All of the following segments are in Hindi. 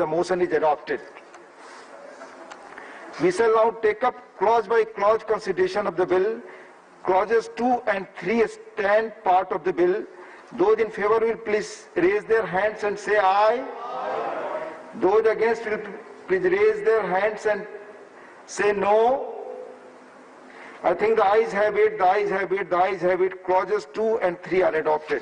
The motion is adopted. We shall now take up clause by clause consideration of the bill. Clauses 2 and 3 stand part of the bill. Those in favor will please raise their hands and say aye. Those against will please raise their hands and say no. I think the ayes have it, the ayes have it, the ayes have it. Clauses 2 and 3 are adopted.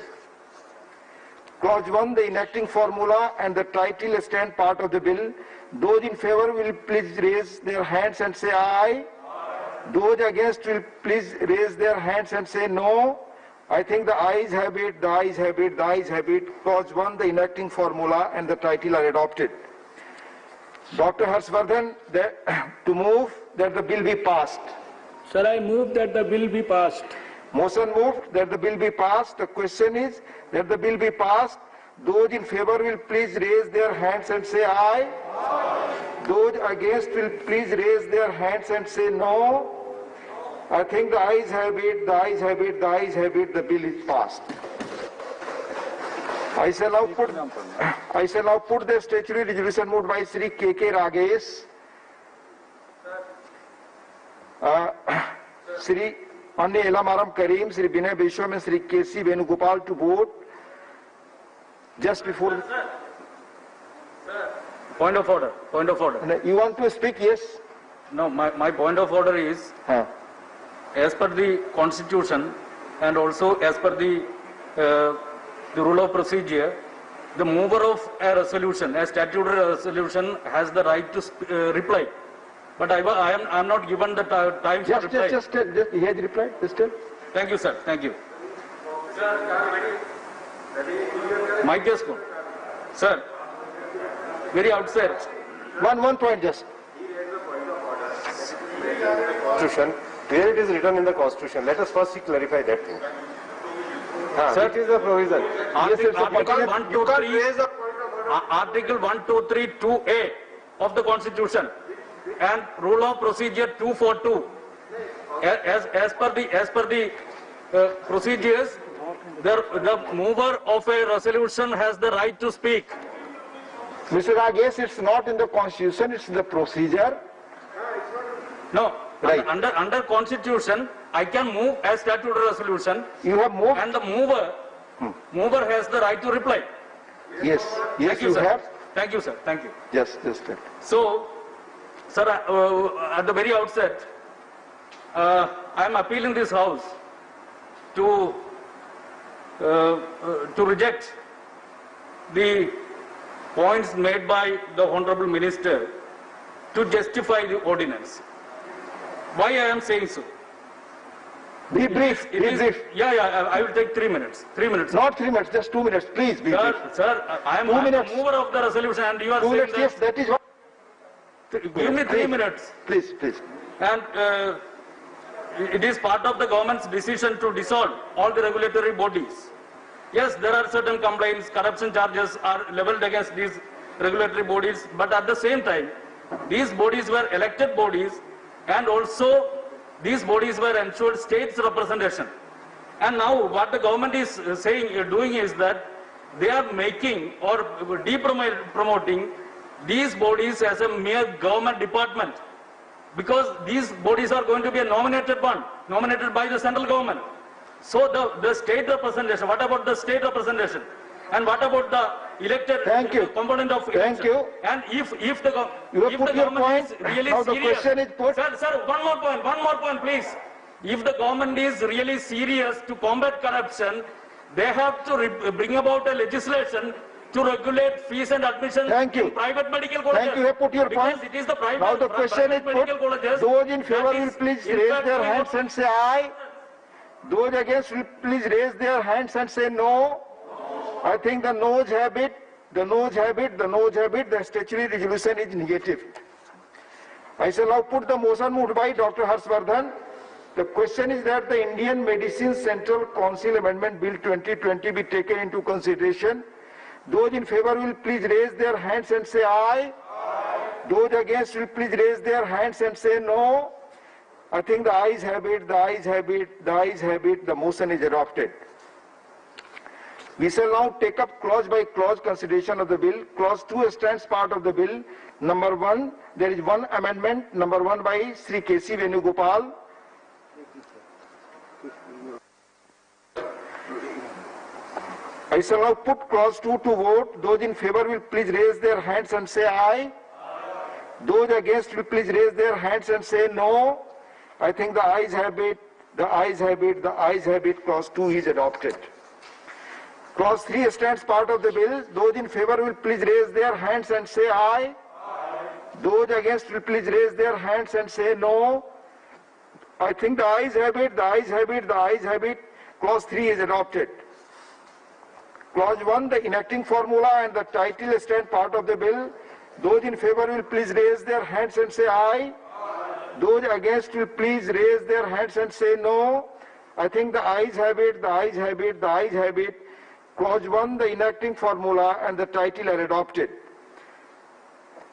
Clause 1, the enacting formula and the title stand part of the bill. Those in favor will please raise their hands and say aye. Those against will please raise their hands and say no. I think the ayes have it, the ayes have it, the ayes have it. Clause 1, the enacting formula and the title are adopted. Dr. Harshvardhan, to move that the bill be passed. Sir, I move that the bill be passed. Motion moved that the bill be passed. The question is that the bill be passed. Those in favor will please raise their hands and say aye. Those against will please raise their hands and say no. I think the ayes have it, the ayes have it, the ayes have it. The bill is passed. I shall now put the statutory resolution moved by Sri K.K. Ragesh, Sri Anne Elamaram Karim, Sri Binay Bishwam and Sri K.C. Venugopal to vote. Just before. Point of order. Point of order. You want to speak? Yes. No, my point of order is, as per the Constitution and also as per the rule of procedure, the mover of a resolution, a statutory resolution, has the right to reply. But I am not given the time to reply. Just he has replied. Just tell. Thank you, sir. Thank you. Mic just go. Sir, very outset. One point just. Constitution, where it is written in the Constitution. Let us first clarify that thing. Sir, it is the provision. Article 123 2A of the Constitution and Rule of Procedure 242. As per the procedures, the mover of a resolution has the right to speak. Mr. Ragesh, it's not in the Constitution, it's in the procedure. No, right. Under Constitution, I can move a statutory resolution. You have moved. And the mover has the right to reply. Yes, Thank you sir. have. Thank you, sir. Thank you. Just that. So, sir, at the very outset, I am appealing this House to reject the points made by the Honorable Minister to justify the ordinance. Why I am saying so? Be brief. Yeah, I will take 3 minutes. 3 minutes. Not 3 minutes, just 2 minutes. Please be brief. Sir, I am the mover of the resolution and you are 2 saying minutes, yes, that is what. Give me 3 minutes. Please. And it is part of the government's decision to dissolve all the regulatory bodies. Yes, there are certain complaints, corruption charges are leveled against these regulatory bodies, but at the same time, these bodies were elected bodies and also these bodies were ensured states representation. And now what the government is doing is that they are making or promoting these bodies as a mere government department, because these bodies are going to be a nominated by the central government. So the state representation, what about the state representation? And what about the elected component of election? Thank you. And if the point. government is really now serious, the question is put. Sir, one more point, please. If the government is really serious to combat corruption, they have to bring about a legislation to regulate fees and admission in private medical colleges. Thank you. You have put your because point. It is the private, now the question is put. Those in favor will please raise their hands and say aye. Those against will please raise their hands and say no. I think the noes have it. The noes have it. The statutory resolution is negative. I shall now put the motion moved by Dr. Harshvardhan. The question is that the Indian Medicine Central Council Amendment Bill 2020 be taken into consideration. Those in favor will please raise their hands and say aye. Those against will please raise their hands and say no. I think the ayes have it, the ayes have it, the ayes have it. The motion is adopted. We shall now take up clause by clause consideration of the bill. Clause 2 stands part of the bill. Number 1, there is one amendment. Number 1 by Sri K.C. Venugopal. I shall now put clause 2 to vote. Those in favor will please raise their hands and say aye. Those against will please raise their hands and say no. I think the ayes have it, the ayes have it, the ayes have it. Clause 2 is adopted. Clause 3 stands part of the bill. Those in favor will please raise their hands and say aye. Those against will please raise their hands and say no. I think the ayes have it, the ayes have it, the ayes have it. Clause 3 is adopted. Clause 1, the enacting formula and the title stand part of the bill. Those in favor will please raise their hands and say aye. Those against will please raise their hands and say no. I think the ayes have it, the ayes have it, the ayes have it. Clause 1, the enacting formula and the title are adopted.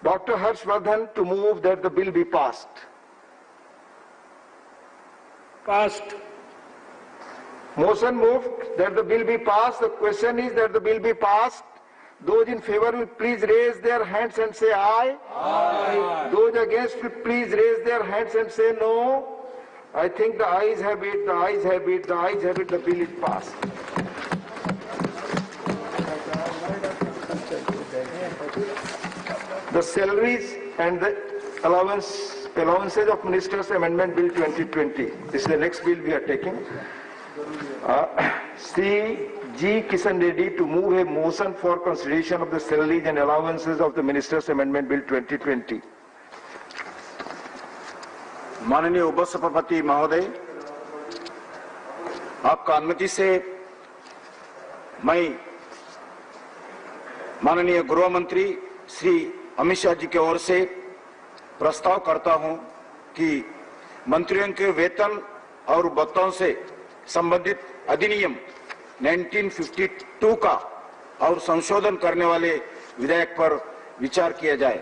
Dr. Harsh Vardhan to move that the bill be passed. Passed. Motion moved that the bill be passed. The question is that the bill be passed. Those in favor will please raise their hands and say aye. Aye. Those against will please raise their hands and say no. I think the ayes have it, the ayes have it, the ayes have it, the bill is passed. The salaries and the allowances of ministers amendment bill 2020. This is the next bill we are taking. Sri G. Kishan Reddy to move a motion for consideration of the salaries and allowances of the ministers amendment bill 2020. माननीय उपसभापति महोदय, आपका अनुमति से मैं माननीय गृह मंत्री श्री अमित शाह जी की ओर से प्रस्ताव करता हूं कि मंत्रियों के वेतन और भत्तों से संबंधित अधिनियम 1952 का और संशोधन करने वाले विधेयक पर विचार किया जाए।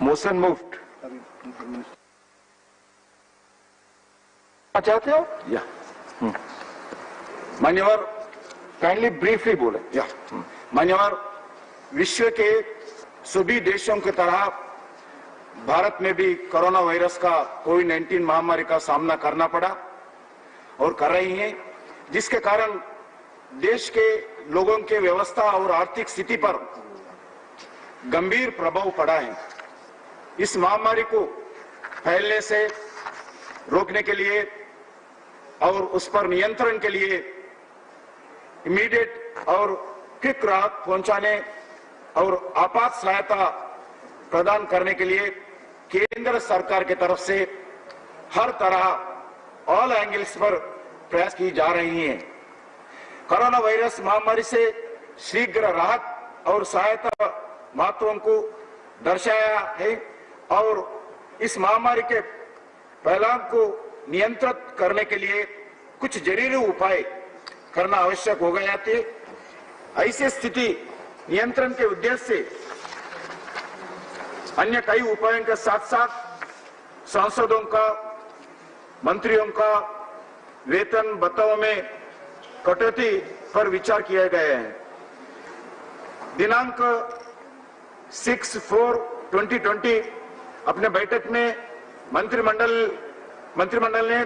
Motion moved. चाहते हो या मान्यवर, काइंडली ब्रीफली बोले। या मान्यवर, विश्व के सभी देशों की तरह भारत में भी कोरोना वायरस का कोविड-19 महामारी का सामना करना पड़ा और कर रही हैं, जिसके कारण देश के लोगों के व्यवस्था और आर्थिक स्थिति पर गंभीर प्रभाव पड़ा है। इस महामारी को फैलने से रोकने के लिए और उस पर नियंत्रण के लिए इमीडिएट और क्विक राहत पहुंचाने और आपात सहायता प्रदान करने के लिए केंद्र सरकार की तरफ से हर तरह ऑल एंगल्स पर प्रयास की जा रही हैं। कोरोना वायरस महामारी से शीघ्र राहत और सहायता महत्व को दर्शाया है और इस महामारी के फैलाव को नियंत्रित करने के लिए कुछ जरूरी उपाय करना आवश्यक हो गया थे। ऐसी स्थिति नियंत्रण के उद्देश्य से अन्य कई उपायों के साथ साथ सांसदों का, मंत्रियों का वेतन भत्तों में कटौती पर विचार किया गया है। दिनांक 6/4/2020 अपने बैठक में मंत्रिमंडल ने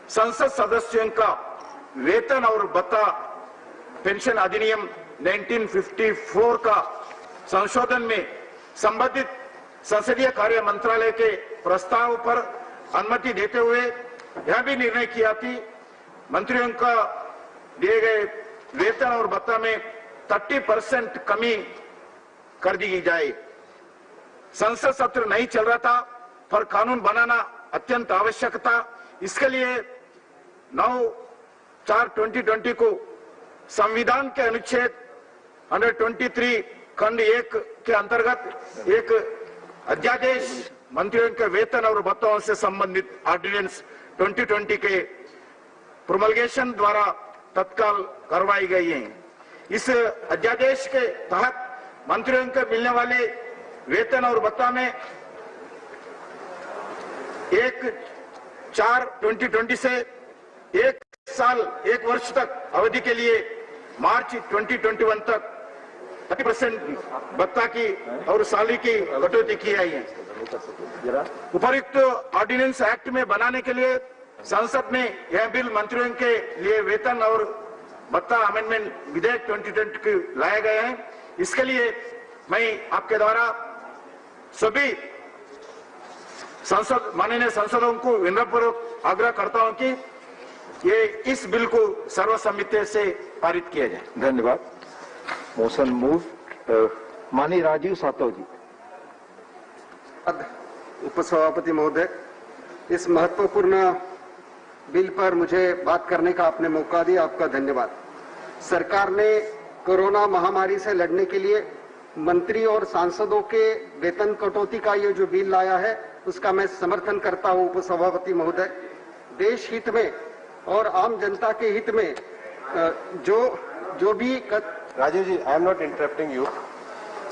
संसद सदस्यों का वेतन और भत्ता पेंशन अधिनियम 1954 का संशोधन में संबंधित संसदीय कार्य मंत्रालय के प्रस्ताव पर अनुमति देते हुए यह भी निर्णय किया कि मंत्रियों का दिए गए वेतन और भत्ता में 30% कमी कर दी जाए। संसद सत्र नहीं चल रहा था, पर कानून बनाना अत्यंत आवश्यक था। इसके लिए 9/4/2020 को संविधान के अनुच्छेद 123 खंड 1 के अंतर्गत एक अध्यादेश मंत्रियों के वेतन और भत्तों से संबंधित ऑर्डिनेंस 2020 के प्रोमलगेशन द्वारा तत्काल करवाई गई है। इस अध्यादेश के तहत मंत्रियों को मिलने वाले वेतन और भत्ता में 1/4/2020 से 1 साल 1 वर्ष तक अवधि के लिए मार्च 2021 तक 30% भत्ता की और सैलरी की कटौती की आई है। उपयुक्त ऑर्डिनेंस एक्ट में बनाने के लिए संसद में यह बिल मंत्रियों के लिए वेतन और भत्ता अमेंडमेंट विधेयक 2020 को लाया गया है। इसके लिए मैं आपके द्वारा सभी माननीय सांसदों को विनम्रपूर्वक आग्रह करता हूं कि ये इस बिल को सर्वसम्मति से पारित किया जाए। धन्यवाद। मोशन मूव माननीय राजीव सातव जी। उपसभापति महोदय, इस महत्वपूर्ण बिल पर मुझे बात करने का आपने मौका दिया, आपका धन्यवाद। सरकार ने कोरोना महामारी से लड़ने के लिए मंत्री और सांसदों के वेतन कटौती का ये जो बिल लाया है उसका मैं समर्थन करता हूं। उपसभापति महोदय, देश हित में और आम जनता के हित में जो भी Rajiv ji, I am not interrupting you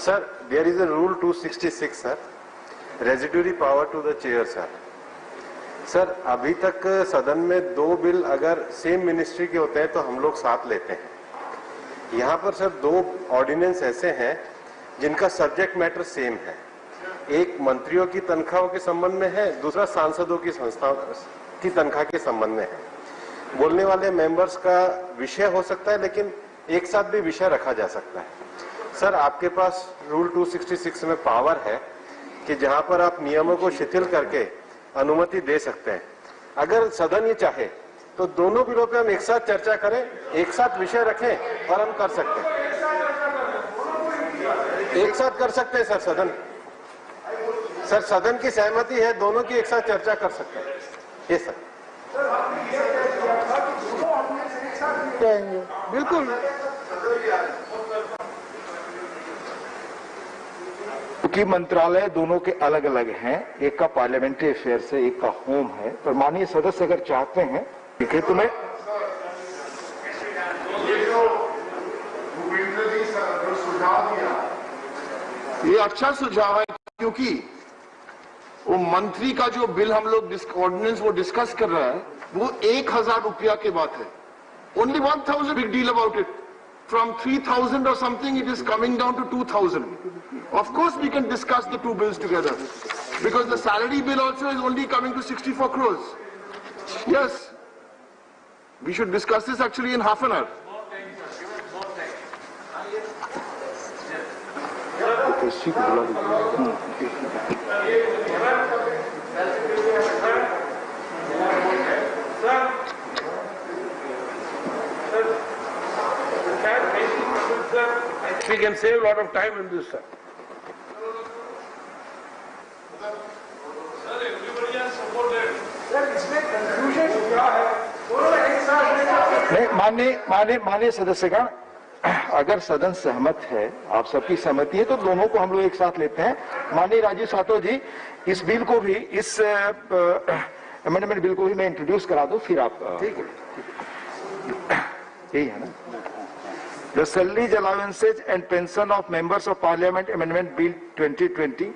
sir. There is a rule 266 sir, residuary power to the chair sir. Sir, अभी तक सदन में 2 बिल अगर सेम मिनिस्ट्री के होते हैं तो हम लोग साथ लेते हैं। यहाँ पर सर 2 ऑर्डिनेंस ऐसे हैं जिनका सब्जेक्ट मैटर सेम है। एक मंत्रियों की तनख्वाहों के संबंध में है, दूसरा सांसदों की संस्थाओं की तनख्वाह के संबंध में है। बोलने वाले मेंबर्स का विषय हो सकता है, लेकिन एक साथ भी विषय रखा जा सकता है। सर, आपके पास रूल 266 में पावर है कि जहां पर आप नियमों को शिथिल करके अनुमति दे सकते हैं। अगर सदन ये चाहे तो दोनों बिलों पे हम एक साथ चर्चा करें, एक साथ विषय रखें और हम कर सकते हैं, एक साथ कर सकते हैं सर। सदन की सहमति है, दोनों की एक साथ चर्चा कर सकते हैं। ये सर बिल्कुल क्योंकि मंत्रालय दोनों के अलग अलग हैं, एक का पार्लियामेंट्री अफेयर है, एक का होम है। पर माननीय सदस्य अगर चाहते हैं ठीक है तो मैं ये अच्छा सुझाव है, क्योंकि वो मंत्री का जो बिल हम लोग ऑर्डिनेंस वो डिस्कस कर रहा है वो 1000 रुपया के बात है। Only 1000 big deal about it. From 3000 or something, it is coming down to 2000. Of course, we can discuss the 2 bills together, because the salary bill also is only coming to 64 crores. Yes, we should discuss this actually in half an hour. We can save a lot of time in this, sir. माननीय सदस्यगण, अगर सदन सहमत है, आप सबकी सहमति है, तो दोनों को हम लोग एक साथ लेते हैं। माननीय राजीव सातव जी, इस बिल को भी, इस अमेंडमेंट बिल को भी मैं इंट्रोड्यूस करा दूं, फिर आप। ठीक है, यही है ना। The Salaries, Allowances and Pension of Members of Parliament Amendment Bill 2020.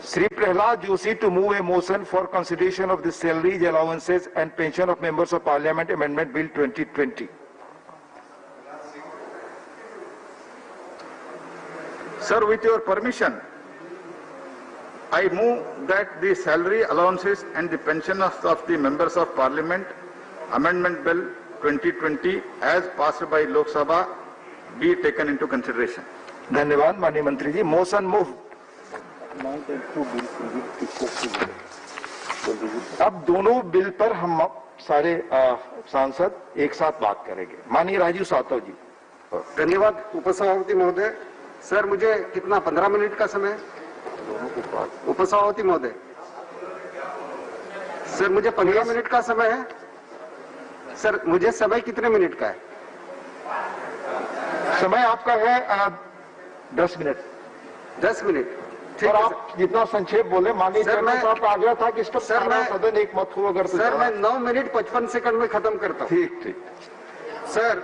Sri Prahlad Joshi to move a motion for consideration of the Salaries, Allowances and Pension of Members of Parliament Amendment Bill 2020. Sir, with your permission, I move that the Salary, Allowances and the Pension of the Members of Parliament Amendment Bill 2020 as passed by Lok Sabha be taken into consideration. धन्यवाद माननीय मंत्री जी। Motion move. अब दोनों बिल पर हम सारे सांसद एक साथ बात करेंगे। माननीय राजीव सातव जी। धन्यवाद उपसभापति महोदय। सर, मुझे कितना 15 मिनट का समय? उपसभापति महोदय, सर मुझे 15 मिनट का समय है। सर, मुझे समय कितने मिनट का है? समय आपका है 10 मिनट। 10 मिनट, ठीक है। आप जितना संक्षेप बोले। माननीय चेयरमैन साहब का आग्रह था कि सदन एक मत हो। अगर सर मैं 9 मिनट 55 सेकंड में खत्म करता हूँ। ठीक ठीक। सर,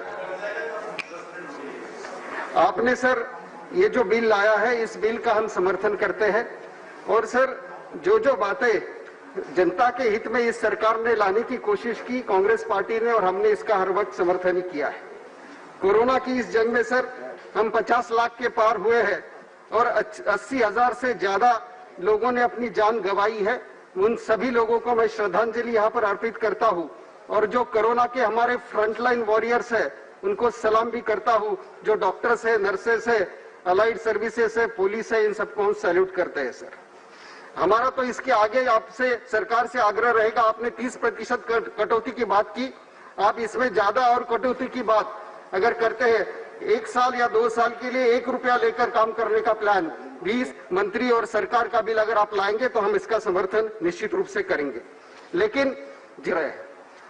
आपने सर ये जो बिल लाया है, इस बिल का हम समर्थन करते हैं। और सर, जो बातें जनता के हित में इस सरकार ने लाने की कोशिश की, कांग्रेस पार्टी ने, और हमने इसका हर वक्त समर्थन ही किया है। कोरोना की इस जंग में सर हम 50 लाख के पार हुए हैं और 80,000 से ज्यादा लोगों ने अपनी जान गंवाई है। उन सभी लोगों को मैं श्रद्धांजलि यहाँ पर अर्पित करता हूँ, और जो कोरोना के हमारे फ्रंटलाइन वॉरियर्स है उनको सलाम भी करता हूँ। जो डॉक्टर्स है, नर्सेस है, अलाइड सर्विसेज है, पुलिस है, इन सबको हम सैल्यूट करते हैं सर। हमारा तो इसके आगे आपसे, सरकार से आग्रह रहेगा, आपने 30% कटौती की बात की, आप इसमें ज्यादा और कटौती की बात अगर करते हैं, 1 साल या 2 साल के लिए 1 रुपया लेकर काम करने का प्लान 20 मंत्री और सरकार का बिल अगर आप लाएंगे तो हम इसका समर्थन निश्चित रूप से करेंगे। लेकिन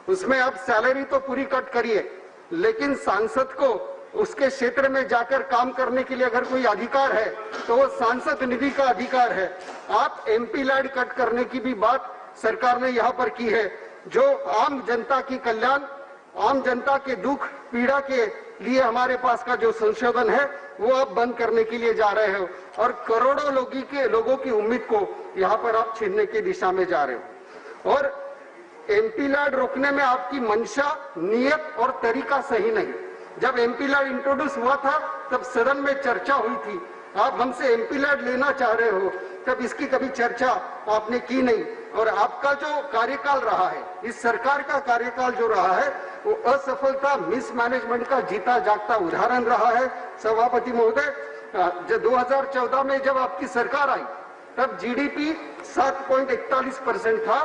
उसमें आप सैलरी तो पूरी कट करिए, लेकिन सांसद को उसके क्षेत्र में जाकर काम करने के लिए अगर कोई अधिकार है तो वो सांसद निधि का अधिकार है। आप एमपी लैड कट करने की भी बात सरकार ने यहाँ पर की है। जो आम जनता की कल्याण, आम जनता के दुख पीड़ा के लिए हमारे पास का जो संशोधन है वो आप बंद करने के लिए जा रहे हो, और करोड़ों लोगों की उम्मीद को यहाँ पर आप छीनने की दिशा में जा रहे हो। और एमपी लैड रोकने में आपकी मंशा, नियत और तरीका सही नहीं। जब एमपी लैड इंट्रोड्यूस हुआ था तब सदन में चर्चा हुई थी, आप हमसे एमपी लैड लेना चाह रहे हो, तब इसकी कभी चर्चा आपने की नहीं। और आपका जो कार्यकाल रहा है, इस सरकार का कार्यकाल जो रहा है, वो असफलता, मिसमैनेजमेंट का जीता जागता उदाहरण रहा है। सभापति महोदय, 2014 में जब आपकी सरकार आई तब जीडीपी 7.41% था।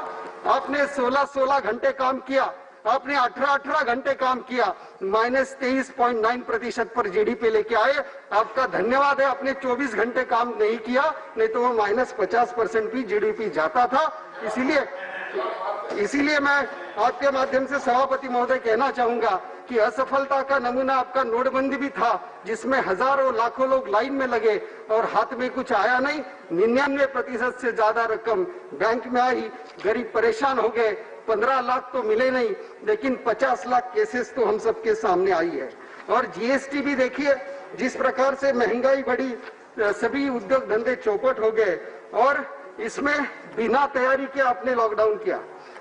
आपने 16 घंटे काम किया, आपने 18 घंटे काम किया, -23.9% पर जीडीपी लेके आए। आपका धन्यवाद है, आपने 24 घंटे काम नहीं किया, नहीं तो वो -50% भी जीडीपी जाता था। इसीलिए मैं आपके माध्यम से सभापति महोदय कहना चाहूंगा कि असफलता का नमूना आपका नोटबंदी भी था, जिसमें हजारों लाखों लोग लाइन में लगे और हाथ में कुछ आया नहीं। 99% से ज्यादा रकम बैंक में आई, गरीब परेशान हो गए। 15 लाख तो मिले नहीं, लेकिन 50 लाख केसेस तो हम सबके सामने आई है। और जीएसटी भी देखिए, जिस प्रकार से महंगाई बढ़ी, सभी उद्योग धंधे चौपट हो गए, और इसमें बिना तैयारी के आपने लॉकडाउन किया।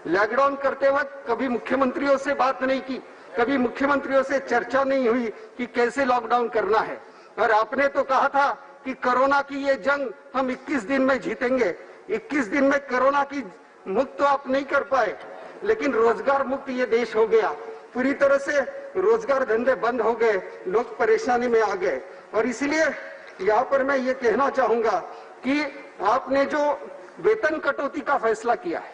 लॉकडाउन करते वक्त कभी मुख्यमंत्रियों से बात नहीं की, कभी मुख्यमंत्रियों से चर्चा नहीं हुई कि कैसे लॉकडाउन करना है। और आपने तो कहा था कि कोरोना की ये जंग हम 21 दिन में जीतेंगे। 21 दिन में कोरोना की मुक्त तो आप नहीं कर पाए, लेकिन रोजगार मुक्त ये देश हो गया। पूरी तरह से रोजगार धंधे बंद हो गए, लोग परेशानी में आ गए। और इसलिए यहाँ पर मैं ये कहना चाहूंगा कि आपने जो वेतन कटौती का फैसला किया है,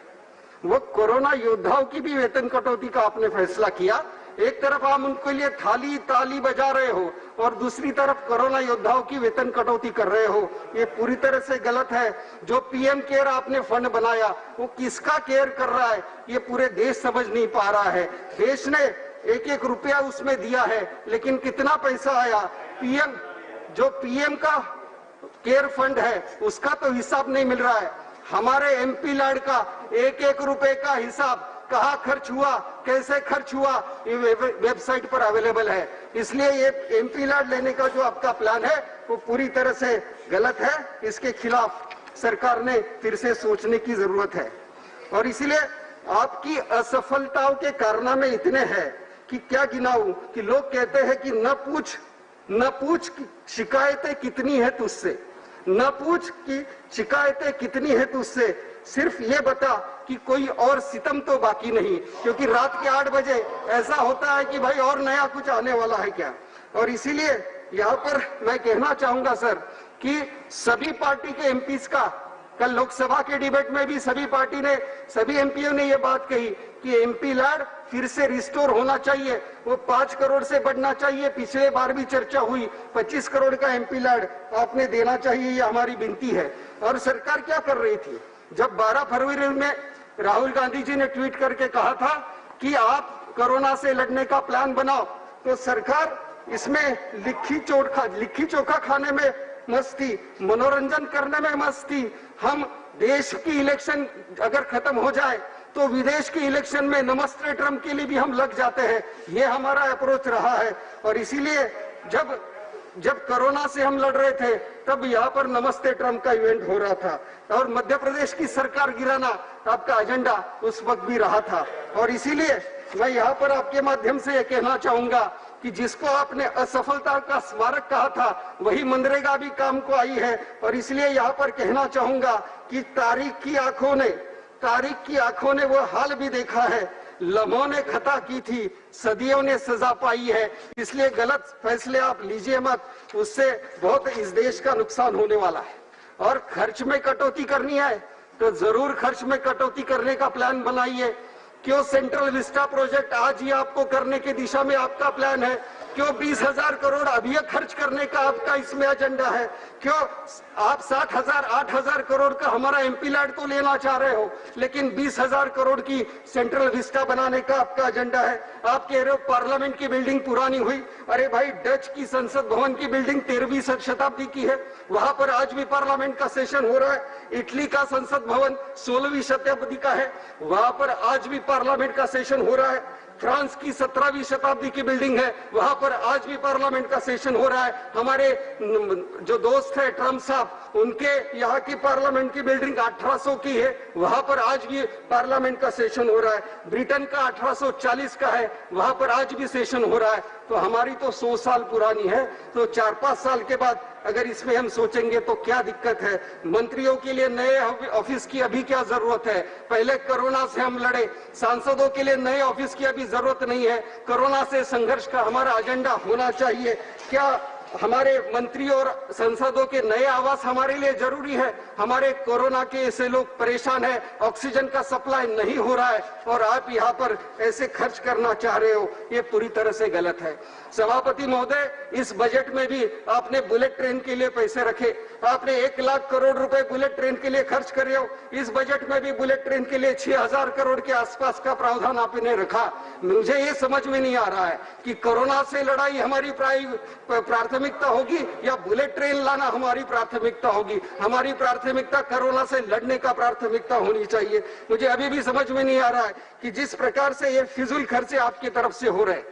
वो कोरोना योद्धाओं की भी वेतन कटौती का आपने फैसला किया। एक तरफ आप उनके लिए थाली ताली बजा रहे हो और दूसरी तरफ कोरोना योद्धाओं की वेतन कटौती कर रहे हो। ये पूरी तरह से गलत है। जो पीएम केयर आपने फंड बनाया, वो किसका केयर कर रहा है ये पूरे देश समझ नहीं पा रहा है। देश ने 1-1 रुपया उसमें दिया है, लेकिन कितना पैसा आया? पीएम का केयर फंड है, उसका तो हिसाब नहीं मिल रहा है। हमारे एमपी लैड का 1-1 रुपए का हिसाब कहाँ खर्च हुआ, कैसे खर्च हुआ, ये वेबसाइट पर अवेलेबल है। इसलिए ये एमपी लैड लेने का जो आपका प्लान है वो पूरी तरह से गलत है। इसके खिलाफ सरकार ने फिर से सोचने की जरूरत है। और इसलिए आपकी असफलताओं के कारनामे इतने हैं कि क्या गिनाऊं, कि लोग कहते हैं कि न पूछ शिकायतें कितनी है तुझसे, न पूछ कि शिकायतें कितनी है तुझसे, सिर्फ ये बता कि कोई और सितम तो बाकी नहीं। क्योंकि रात के 8 बजे ऐसा होता है कि भाई और नया कुछ आने वाला है क्या। और इसीलिए यहाँ पर मैं कहना चाहूंगा सर कि सभी पार्टी के एमपीज का, कल लोकसभा के डिबेट में भी सभी एमपीओ ने ये बात कही कि एमपी लैड फिर से रिस्टोर होना चाहिए, वो 5 करोड़ से बढ़ना चाहिए। पिछले बार भी चर्चा हुई, 25 करोड़ का एमपी लैड आपने देना चाहिए, ये हमारी विनती है। और सरकार क्या कर रही थी? जब 12 फरवरी में राहुल गांधी जी ने ट्वीट करके कहा था कि आप कोरोना से लड़ने का प्लान बनाओ, तो सरकार इसमें लिट्टी चोखा खाने में मस्त थी, मनोरंजन करने में मस्त थी। हम देश की इलेक्शन अगर खत्म हो जाए तो विदेश की इलेक्शन में नमस्ते ट्रम्प के लिए भी हम लग जाते हैं। ये हमारा अप्रोच रहा है। और इसीलिए जब जब कोरोना से हम लड़ रहे थे तब यहाँ पर नमस्ते ट्रम्प का इवेंट हो रहा था और मध्य प्रदेश की सरकार गिराना आपका एजेंडा उस वक्त भी रहा था। और इसीलिए मैं यहाँ पर आपके माध्यम से ये कहना चाहूंगा कि जिसको आपने असफलता का स्मारक कहा था वही मनरेगा भी काम को आई है। और इसलिए यहाँ पर कहना चाहूंगा कि तारीख की आंखों ने वो हाल भी देखा है, लम्हों ने खता की थी, सदियों ने सजा पाई है। इसलिए गलत फैसले आप लीजिए मत, उससे बहुत इस देश का नुकसान होने वाला है। और खर्च में कटौती करनी है तो जरूर खर्च में कटौती करने का प्लान बनाइए। क्यों सेंट्रल विस्टा प्रोजेक्ट आज ही आपको करने की दिशा में आपका प्लान है? क्यों 20,000 करोड़ अभी खर्च करने का आपका इसमें एजेंडा है? क्यों आप 60,000 8,000 करोड़ का हमारा एमपी लैंड तो लेना चाह रहे हो लेकिन 20,000 करोड़ की सेंट्रल विस्टा बनाने का आपका एजेंडा है? आप कह रहे हो पार्लियामेंट की बिल्डिंग पुरानी हुई। अरे भाई, डच की संसद भवन की बिल्डिंग 13वीं शताब्दी की है, वहां पर आज भी पार्लियामेंट का सेशन हो रहा है। इटली का संसद भवन 16वीं शताब्दी का है, वहां पर आज भी पार्लियामेंट का सेशन हो रहा है। फ्रांस की 17वीं शताब्दी की बिल्डिंग है, वहां पर आज भी पार्लियामेंट का सेशन हो रहा है। हमारे जो दोस्त है ट्रम्प साहब, उनके यहाँ की पार्लियामेंट की बिल्डिंग 1800 की है, वहां पर आज भी पार्लियामेंट का सेशन हो रहा है। ब्रिटेन का 1840 का है, वहां पर आज भी सेशन हो रहा है। तो हमारी तो 100 साल पुरानी है, तो 4-5 साल के बाद अगर इसमें हम सोचेंगे तो क्या दिक्कत है? मंत्रियों के लिए नए ऑफिस की अभी क्या जरूरत है? पहले कोरोना से हम लड़े, सांसदों के लिए नए ऑफिस की अभी जरूरत नहीं है। कोरोना से संघर्ष का हमारा एजेंडा होना चाहिए। क्या हमारे मंत्रियों और सांसदों के नए आवास हमारे लिए जरूरी है? हमारे कोरोना के ऐसे लोग परेशान हैं, ऑक्सीजन का सप्लाई नहीं हो रहा है और आप यहाँ पर ऐसे खर्च करना चाह रहे हो, ये पूरी तरह से गलत है। सभापति महोदय, इस बजट में भी आपने बुलेट ट्रेन के लिए पैसे रखे, आपने 1 लाख करोड़ रुपए बुलेट ट्रेन के लिए खर्च कर रहे हो। इस बजट में भी बुलेट ट्रेन के लिए 6,000 करोड़ के आसपास का प्रावधान आपने रखा। मुझे ये समझ में नहीं आ रहा है कि कोरोना से लड़ाई हमारी प्राथमिकता होगी या बुलेट ट्रेन लाना हमारी प्राथमिकता होगी। हमारी प्राथमिकता कोरोना से लड़ने का प्राथमिकता होनी चाहिए। मुझे अभी भी समझ में नहीं आ रहा है कि जिस प्रकार से ये फिजूल खर्चे आपकी तरफ से हो रहे हैं,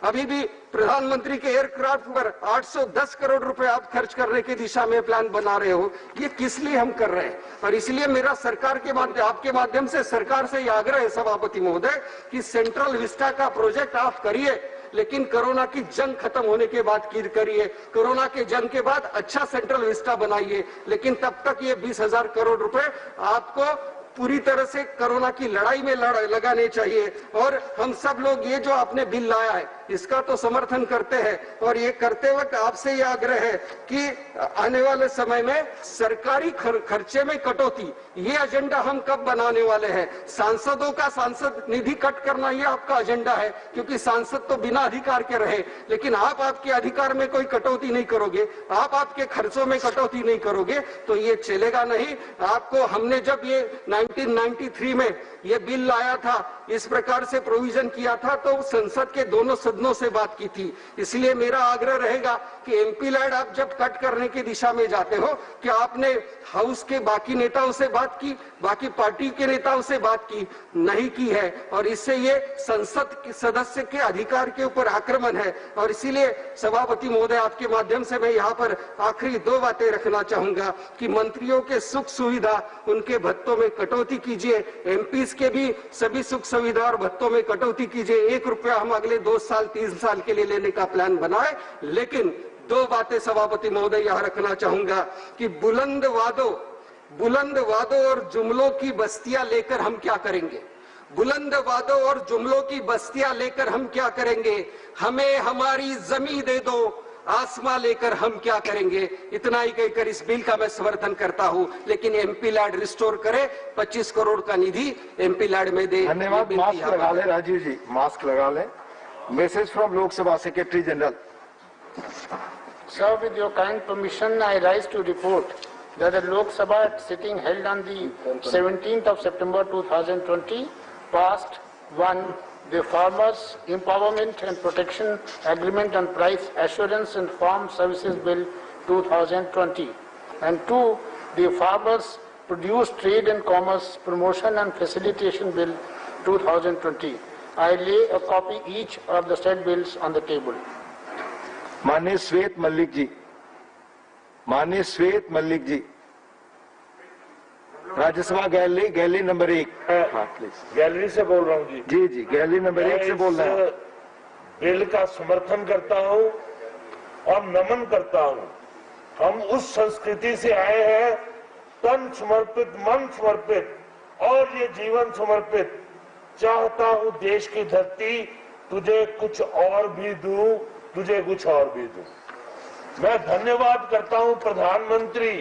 अभी भी प्रधानमंत्री के एयरक्राफ्ट पर 810 करोड़ रुपए आप खर्च करने की दिशा में प्लान बना रहे हो, ये किस लिए हम कर रहे हैं? और इसलिए मेरा सरकार के माध्यम आपके माध्यम से सरकार से यह आग्रह है सभापति महोदय कि सेंट्रल विस्टा का प्रोजेक्ट आप करिए, लेकिन कोरोना की जंग खत्म होने के बाद करिए। कोरोना के जंग के बाद अच्छा सेंट्रल विस्टा बनाइए, लेकिन तब तक ये 20,000 करोड़ रुपए आपको पूरी तरह से कोरोना की लड़ाई में लगाने चाहिए। और हम सब लोग ये जो आपने बिल लाया है इसका तो समर्थन करते हैं और ये करते वक्त आपसे ये आग्रह है कि आने वाले समय में सरकारी खर्चे में कटौती, ये एजेंडा हम कब बनाने वाले हैं? सांसदों का सांसद निधि कट करना ये आपका एजेंडा है, क्योंकि सांसद तो बिना अधिकार के रहे, लेकिन आप आपके अधिकार में कोई कटौती नहीं करोगे, आप आपके खर्चों में कटौती नहीं करोगे तो ये चलेगा नहीं। आपको हमने जब ये 1993 में ये बिल लाया था, इस प्रकार से प्रोविजन किया था, तो संसद के दोनों सदनों से बात की थी। इसलिए मेरा आग्रह रहेगा कि एमपी लैंड आप जब कट करने की दिशा में जाते हो, कि आपने हाउस के बाकी नेताओं से बात की, बाकी पार्टी के नेताओं से बात की नहीं की है, और इससे ये संसद के सदस्य के अधिकार के ऊपर आक्रमण है। और इसीलिए सभापति महोदय, आपके माध्यम से मैं यहाँ पर आखिरी 2 बातें रखना चाहूंगा कि मंत्रियों के सुख सुविधा, उनके भत्तों में कटौती कीजिए, एमपीज के भी सभी सुख सुविधा और भत्तों में कटौती कीजिए। 1 रुपया हम अगले 2 साल 3 साल के लिए लेने का प्लान बनाए। लेकिन 2 बातें सभापति महोदय यहाँ रखना चाहूंगा कि बुलंद वादों और जुमलों की बस्तियां लेकर हम क्या करेंगे? बुलंद वादों और जुमलों की बस्तियां लेकर हम क्या करेंगे? हमें हमारी जमीन दे दो, आसमां लेकर हम क्या करेंगे? इतना ही कहकर इस बिल का मैं समर्थन करता हूं, लेकिन एमपी लैंड रिस्टोर करे, 25 करोड़ का निधि एमपी लैंड में दे। धन्यवाद। मास्क लगा ले राजीव जी, मास्क लगा ले। Message from Lok Sabha secretary general. Sir, with your kind permission, I rise to report that the Lok Sabha sitting held on the 17th of September 2020 passed 1. The Farmers Empowerment and Protection Agreement on Price Assurance and Farm Services Bill 2020, and 2. The Farmers Produce Trade and Commerce Promotion and Facilitation Bill 2020. I lay a copy each of the said bills on the table. माननीय श्वेत मल्लिक जी, माननीय श्वेत मल्लिक जी, राज्यसभा गैलरी नंबर 1। हाँ प्लीज। गैलरी से बोल रहा हूँ जी। जी जी, गैलरी नंबर 1 से बोल रहे हैं। बिल का समर्थन करता हूँ और नमन करता हूँ। हम उस संस्कृति से आए हैं, तन समर्पित, मन समर्पित और ये जीवन समर्पित। चाहता हूँ देश की धरती तुझे कुछ और भी दूं, तुझे कुछ और भी दूं। मैं धन्यवाद करता हूँ प्रधानमंत्री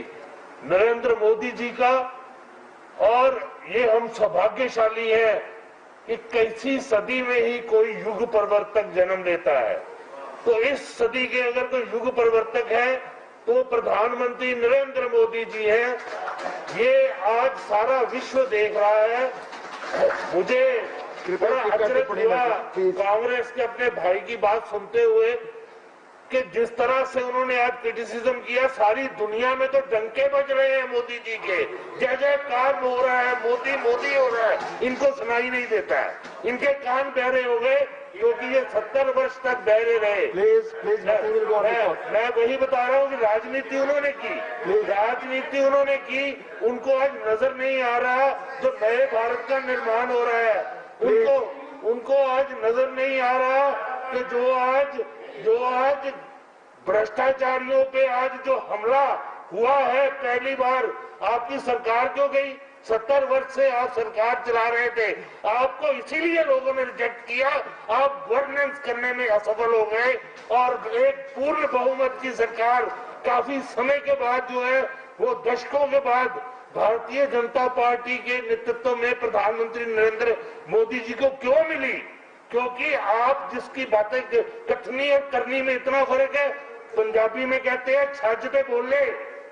नरेंद्र मोदी जी का, और ये हम सौभाग्यशाली हैं कि कैसी सदी में ही कोई युग परिवर्तक जन्म लेता है। तो इस सदी के अगर कोई युग परिवर्तक है तो प्रधानमंत्री नरेंद्र मोदी जी हैं। ये आज सारा विश्व देख रहा है। मुझे बड़ा अचरज हुआ कांग्रेस के अपने भाई की बात सुनते हुए कि जिस तरह से उन्होंने आज क्रिटिसिज्म किया, सारी दुनिया में तो डंके बज रहे हैं मोदी जी के, जय जयकार हो रहा है, मोदी मोदी हो रहा है, इनको सुनाई नहीं देता है। इनके कान बहरे हो गए क्योंकि ये 70 वर्ष तक बहरे रहे। प्लीज मैं वही बता रहा हूँ कि राजनीति उन्होंने की, राजनीति उन्होंने की, उनको आज नजर नहीं आ रहा जो नए भारत का निर्माण हो रहा है। उनको आज नजर नहीं आ रहा कि जो आज भ्रष्टाचारियों पे आज जो हमला हुआ है, पहली बार आपकी सरकार क्यों गई? 70 वर्ष से आप सरकार चला रहे थे, आपको इसीलिए लोगों ने रिजेक्ट किया। आप गवर्नेंस करने में असफल हो गए और एक पूर्ण बहुमत की सरकार काफी समय के बाद जो है वो दशकों के बाद भारतीय जनता पार्टी के नेतृत्व में प्रधानमंत्री नरेंद्र मोदी जी को क्यों मिली? क्योंकि आप जिसकी बातें कथनी और करनी में इतना फर्क है। पंजाबी में कहते हैं छज पे बोले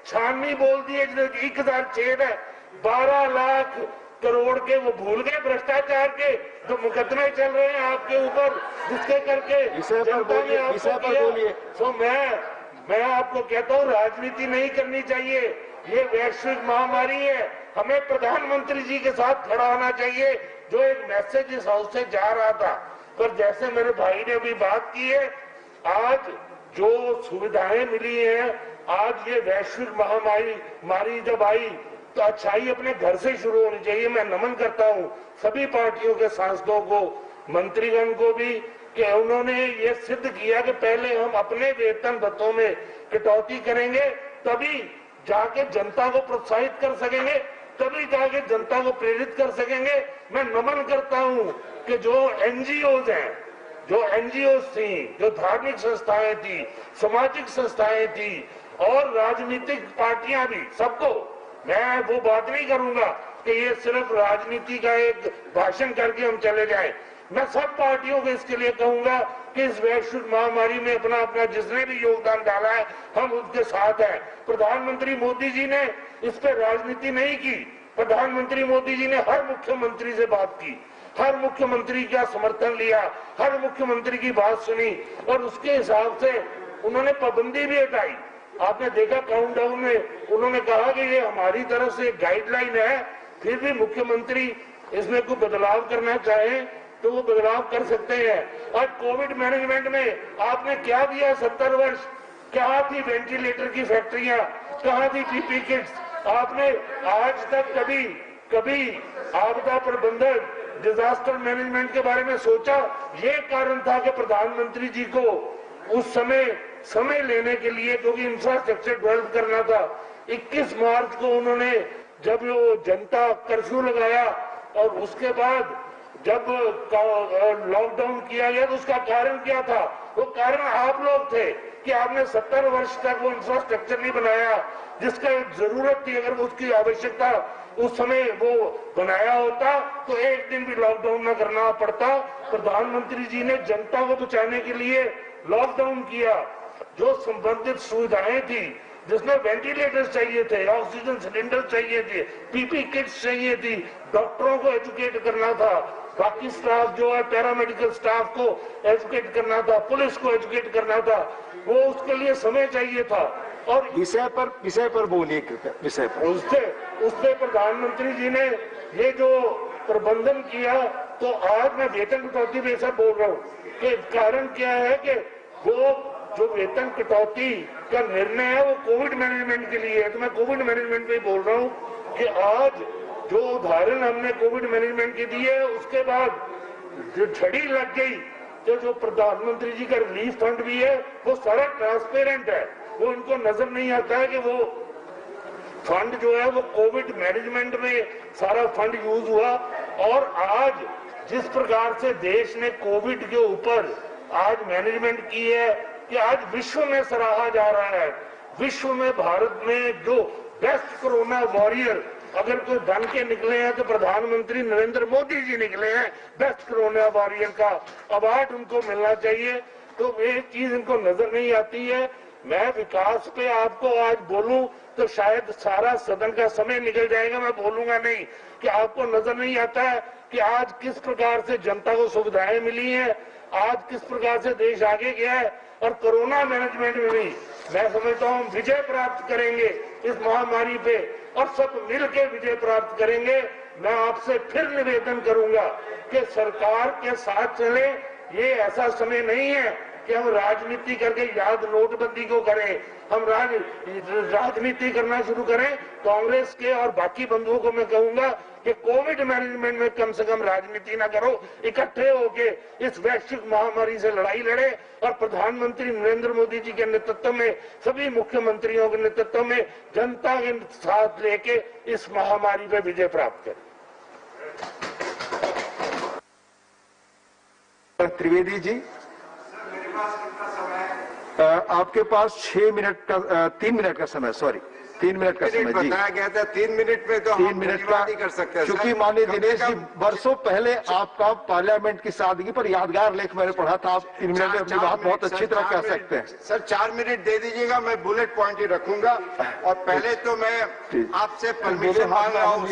छाननी बोल दिए। 1006 है, 12 लाख करोड़ के वो भूल गए भ्रष्टाचार के जो मुकदमे चल रहे हैं आपके ऊपर, जिसके करके जनता ने आपको किया। तो मैं आपको कहता हूँ राजनीति नहीं करनी चाहिए। ये वैश्विक महामारी है, हमें प्रधानमंत्री जी के साथ खड़ा होना चाहिए। जो एक मैसेज इस हाउस से जा रहा था, पर जैसे मेरे भाई ने अभी बात की है, आज जो सुविधाएं मिली हैं, आज ये वैश्विक महामारी जब आई तो अच्छाई अपने घर से शुरू होनी चाहिए। मैं नमन करता हूँ सभी पार्टियों के सांसदों को, मंत्रीगण को भी, कि उन्होंने ये सिद्ध किया कि पहले हम अपने वेतन भत्तों में कटौती करेंगे, तभी जाके जनता को प्रोत्साहित कर सकेंगे, तभी जाके जनता को प्रेरित कर सकेंगे। मैं नमन करता हूँ कि जो एनजीओज हैं, जो एनजीओ थी, जो धार्मिक संस्थाएं थी, सामाजिक संस्थाएं थी और राजनीतिक पार्टियां भी, सबको मैं वो बात नहीं करूंगा कि ये सिर्फ राजनीति का एक भाषण करके हम चले जाएं। मैं सब पार्टियों को इसके लिए कहूंगा कि इस वैश्विक महामारी में अपना अपना जिसने भी योगदान डाला है, हम उसके साथ हैं। प्रधानमंत्री मोदी जी ने इस पर राजनीति नहीं की। प्रधानमंत्री मोदी जी ने हर मुख्यमंत्री से बात की, हर मुख्यमंत्री का समर्थन लिया, हर मुख्यमंत्री की बात सुनी और उसके हिसाब से उन्होंने पाबंदी भी हटाई। आपने देखा काउंटडाउन में उन्होंने कहा कि ये हमारी तरफ से गाइडलाइन है, फिर भी मुख्यमंत्री इसमें कोई बदलाव करना चाहे तो वो बदलाव कर सकते हैं। आज कोविड मैनेजमेंट में आपने क्या दिया? 70 वर्ष कहाँ थी वेंटिलेटर की फैक्ट्रियां, कहाँ थी पीपी किट्स? आपने आज तक कभी आपदा प्रबंधन, डिजास्टर मैनेजमेंट के बारे में सोचा? ये कारण था कि प्रधानमंत्री जी को उस समय लेने के लिए, क्योंकि इंफ्रास्ट्रक्चर डेवलप करना था। 21 मार्च को उन्होंने जब वो जनता कर्फ्यू लगाया और उसके बाद जब लॉकडाउन किया गया तो उसका कारण क्या था? वो कारण आप लोग थे कि आपने 70 वर्ष तक वो इंफ्रास्ट्रक्चर नहीं बनाया जिसका जरूरत थी। अगर उसकी आवश्यकता उस समय वो बनाया होता तो एक दिन भी लॉकडाउन न करना पड़ता। प्रधानमंत्री जी ने जनता को बचाने के लिए लॉकडाउन किया। जो संबंधित सुविधाएं थी, जिसमें वेंटिलेटर्स चाहिए थे, ऑक्सीजन सिलेंडर चाहिए थे, पीपी किट्स चाहिए थी, डॉक्टरों को एजुकेट करना था, बाकी स्टाफ जो है पैरामेडिकल स्टाफ को एजुकेट करना था, पुलिस को एजुकेट करना था, वो उसके लिए समय चाहिए था। और विषय पर बोलिए कृपया, विषय पर। उससे प्रधानमंत्री जी ने ये जो प्रबंधन किया, तो आज मैं वेतन कटौती पे ऐसा बोल रहा हूँ कि कारण क्या है कि वो जो वेतन कटौती का निर्णय है वो कोविड मैनेजमेंट के लिए है। तो मैं कोविड मैनेजमेंट पे बोल रहा हूँ कि आज जो उदाहरण हमने कोविड मैनेजमेंट की दी है, उसके बाद जो झड़ी लग गई, तो जो प्रधानमंत्री जी का रिलीफ फंड भी है वो सारा ट्रांसपेरेंट है। वो इनको नजर नहीं आता है कि वो फंड जो है वो कोविड मैनेजमेंट में सारा फंड यूज हुआ। और आज जिस प्रकार से देश ने कोविड के ऊपर आज मैनेजमेंट की है कि आज विश्व में सराहा जा रहा है। विश्व में भारत में जो बेस्ट कोरोना वॉरियर अगर कोई बन के निकले हैं तो प्रधानमंत्री नरेंद्र मोदी जी निकले हैं। बेस्ट कोरोना वॉरियर का अवार्ड उनको मिलना चाहिए। तो एक चीज इनको नजर नहीं आती है। मैं विकास पे आपको आज बोलूं तो शायद सारा सदन का समय निकल जाएगा, मैं बोलूंगा नहीं। कि आपको नजर नहीं आता है कि आज किस प्रकार से जनता को सुविधाएं मिली हैं, आज किस प्रकार से देश आगे गया है। और कोरोना मैनेजमेंट में भी मैं समझता हूँ विजय प्राप्त करेंगे इस महामारी पे, और सब मिल के विजय प्राप्त करेंगे। मैं आपसे फिर निवेदन करूंगा कि सरकार के साथ चले। ये ऐसा समय नहीं है कि हम राजनीति करके याद नोटबंदी को करें, हम राजनीति करना शुरू करें। कांग्रेस के और बाकी बंधुओं को मैं कहूंगा कि कोविड मैनेजमेंट में कम से कम राजनीति ना करो, इकट्ठे होके इस वैश्विक महामारी से लड़ाई लड़े और प्रधानमंत्री नरेंद्र मोदी जी के नेतृत्व में, सभी मुख्यमंत्रियों के नेतृत्व में जनता के साथ लेके इस महामारी पे विजय प्राप्त करें। त्रिवेदी जी, आपके पास 6 मिनट का 3 मिनट का समय, सॉरी 3 मिनट का समय जी बताया गया था। 3 मिनट में तो 3 मिनट का नहीं कर सकते। क्योंकि माननीय दिनेश जी, बरसों पहले आपका पार्लियामेंट की सादगी पर यादगार लेख मैंने पढ़ा था। आप 3 मिनट में अपनी बात बहुत अच्छी तरह कह सकते हैं। सर 4 मिनट दे दीजिएगा, मैं बुलेट पॉइंट ही रखूंगा। और पहले तो मैं आपसे परमिशन मांग रहा हूँ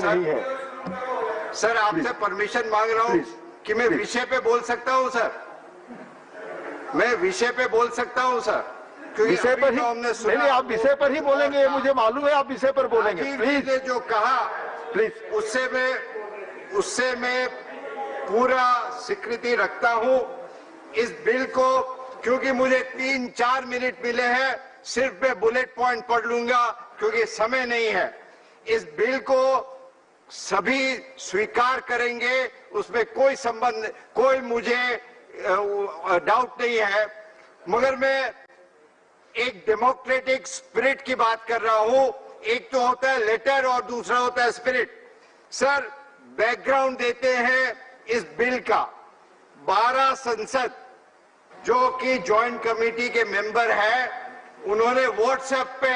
सर, आपसे परमिशन मांग रहा हूँ कि मैं विषय पे बोल सकता हूँ सर, मैं विषय पे बोल सकता हूँ सर, क्योंकि विषय पर ही हमने सुना। नहीं, आप विषय पर ही बोलेंगे, ये मुझे मालूम है। आप विषय पर बोलेंगे प्लीज। ने जो कहा प्लीज, उससे मैं पूरा स्वीकृति रखता हूँ इस बिल को, क्योंकि मुझे 3-4 मिनट मिले हैं। सिर्फ मैं बुलेट पॉइंट पढ़ लूंगा क्योंकि समय नहीं है। इस बिल को सभी स्वीकार करेंगे, उसमें कोई संबंध, कोई मुझे डाउट नहीं है। मगर मैं एक डेमोक्रेटिक स्पिरिट की बात कर रहा हूं। एक तो होता है लेटर और दूसरा होता है स्पिरिट। सर, बैकग्राउंड देते हैं इस बिल का। 12 सांसद जो कि ज्वाइंट कमेटी के मेंबर हैं, उन्होंने व्हाट्सएप पे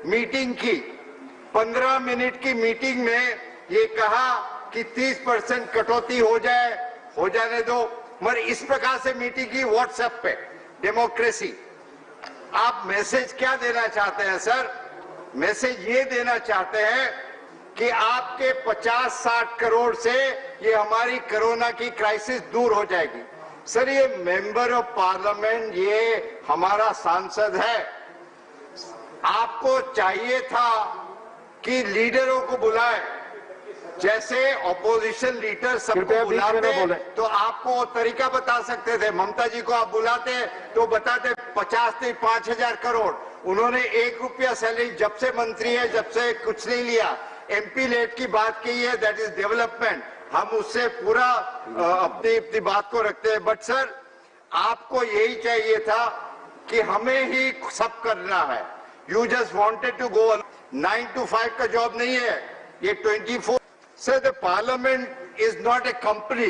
मीटिंग की। 15 मिनट की मीटिंग में ये कहा कि 30% कटौती हो जाने दो। मगर इस प्रकार से मीटिंग की व्हाट्सएप पे। डेमोक्रेसी। आप मैसेज क्या देना चाहते हैं सर? मैसेज ये देना चाहते हैं कि आपके 50-60 करोड़ से ये हमारी कोरोना की क्राइसिस दूर हो जाएगी। सर, ये मेंबर ऑफ पार्लियामेंट, ये हमारा सांसद है। आपको चाहिए था कि लीडरों को बुलाए, जैसे ऑपोजिशन लीडर सबको बुलाते तो आपको तरीका बता सकते थे। ममता जी को आप बुलाते तो बताते 50 से 5,000 करोड़। उन्होंने 1 रुपया सैलरी जब से मंत्री है, जब से कुछ नहीं लिया। एमपी लेट की बात की है, दैट इज डेवलपमेंट। हम उससे पूरा अपनी बात को रखते हैं। बट सर, आपको यही चाहिए था कि हमें ही सब करना है। You just wanted to go 9 to 5 का जॉब नहीं है, ये 24। Sir, the parliament is not a company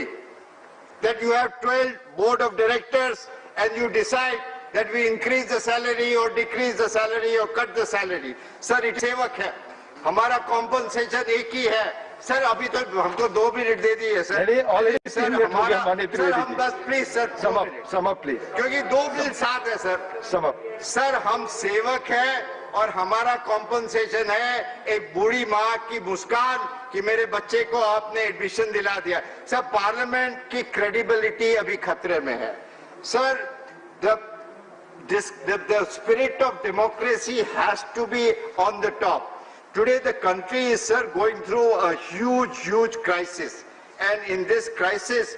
that you have 12 board of directors and you decide that we increase the salary or decrease the salary or cut the salary. Sir, it सेवक है, हमारा compensation एक ही है। सर, अभी तो हमको 2 मिनट दे दिए सर। ऑलरेडी सर, हम बस please sir sum up please, क्योंकि 2 बिल साथ है सर। Sum up. सर, हम सेवक हैं और हमारा कॉम्पनसेशन है एक बूढ़ी माँ की मुस्कान कि मेरे बच्चे को आपने एडमिशन दिला दिया। सर, पार्लियामेंट की क्रेडिबिलिटी अभी खतरे में है। Sir, the spirit of democracy has to be on the top. Today the country is, sir, going through a huge crisis, and in this crisis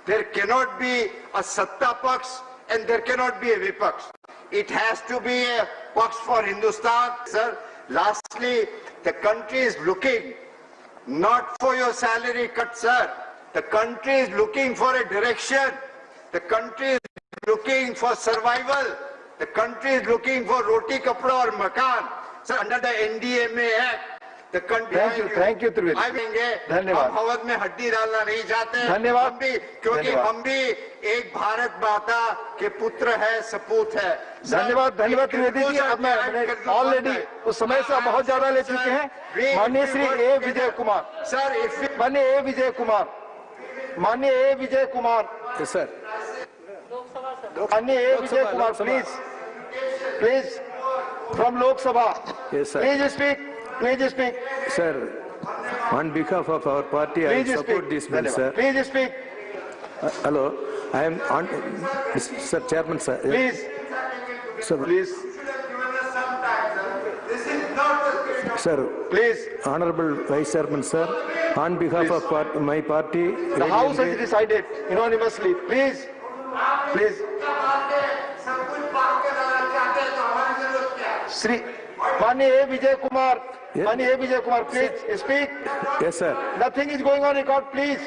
there cannot be a satta paksh and there cannot be a vipaksh. it has to be a box for Hindustan, sir. Lastly, the country is looking not for your salary cut, sir. The country is looking for a direction. The country is looking for survival. The country is looking for roti, kapda or makan. Sir, under the NDMA Act, the country. Thank you, Trivedi. धन्यवाद. हम हवद में हड्डी डालना नहीं चाहते हैं. धन्यवाद. हम भी, क्योंकि हम भी एक भारत माता के पुत्र है, सपूत है. धन्यवाद. धन्यवाद त्रिवेदी जी. अब मैं ऑलरेडी उस समय से बहुत ज्यादा ले चुके हैं. माननीय श्री ए विजय कुमार सर. माननीय ए विजय कुमार. माननीय ए विजय कुमार सर. माननीय A Vijay Kumar, please from Lok Sabha. Yes, sir. Please speak. Sir, on behalf of our party, I support this bill, sir. Please speak. Hello, I am on, Sir Chairman, sir. Please. Sir, Please. Sir, Please. Honorable Vice Chairman, sir, on behalf of my party, The House has decided unanimously. Please. Sri माननीय ए विजय कुमार. माननीय A Vijay Kumar, please speak. Yes, sir. Nothing is going on record, please.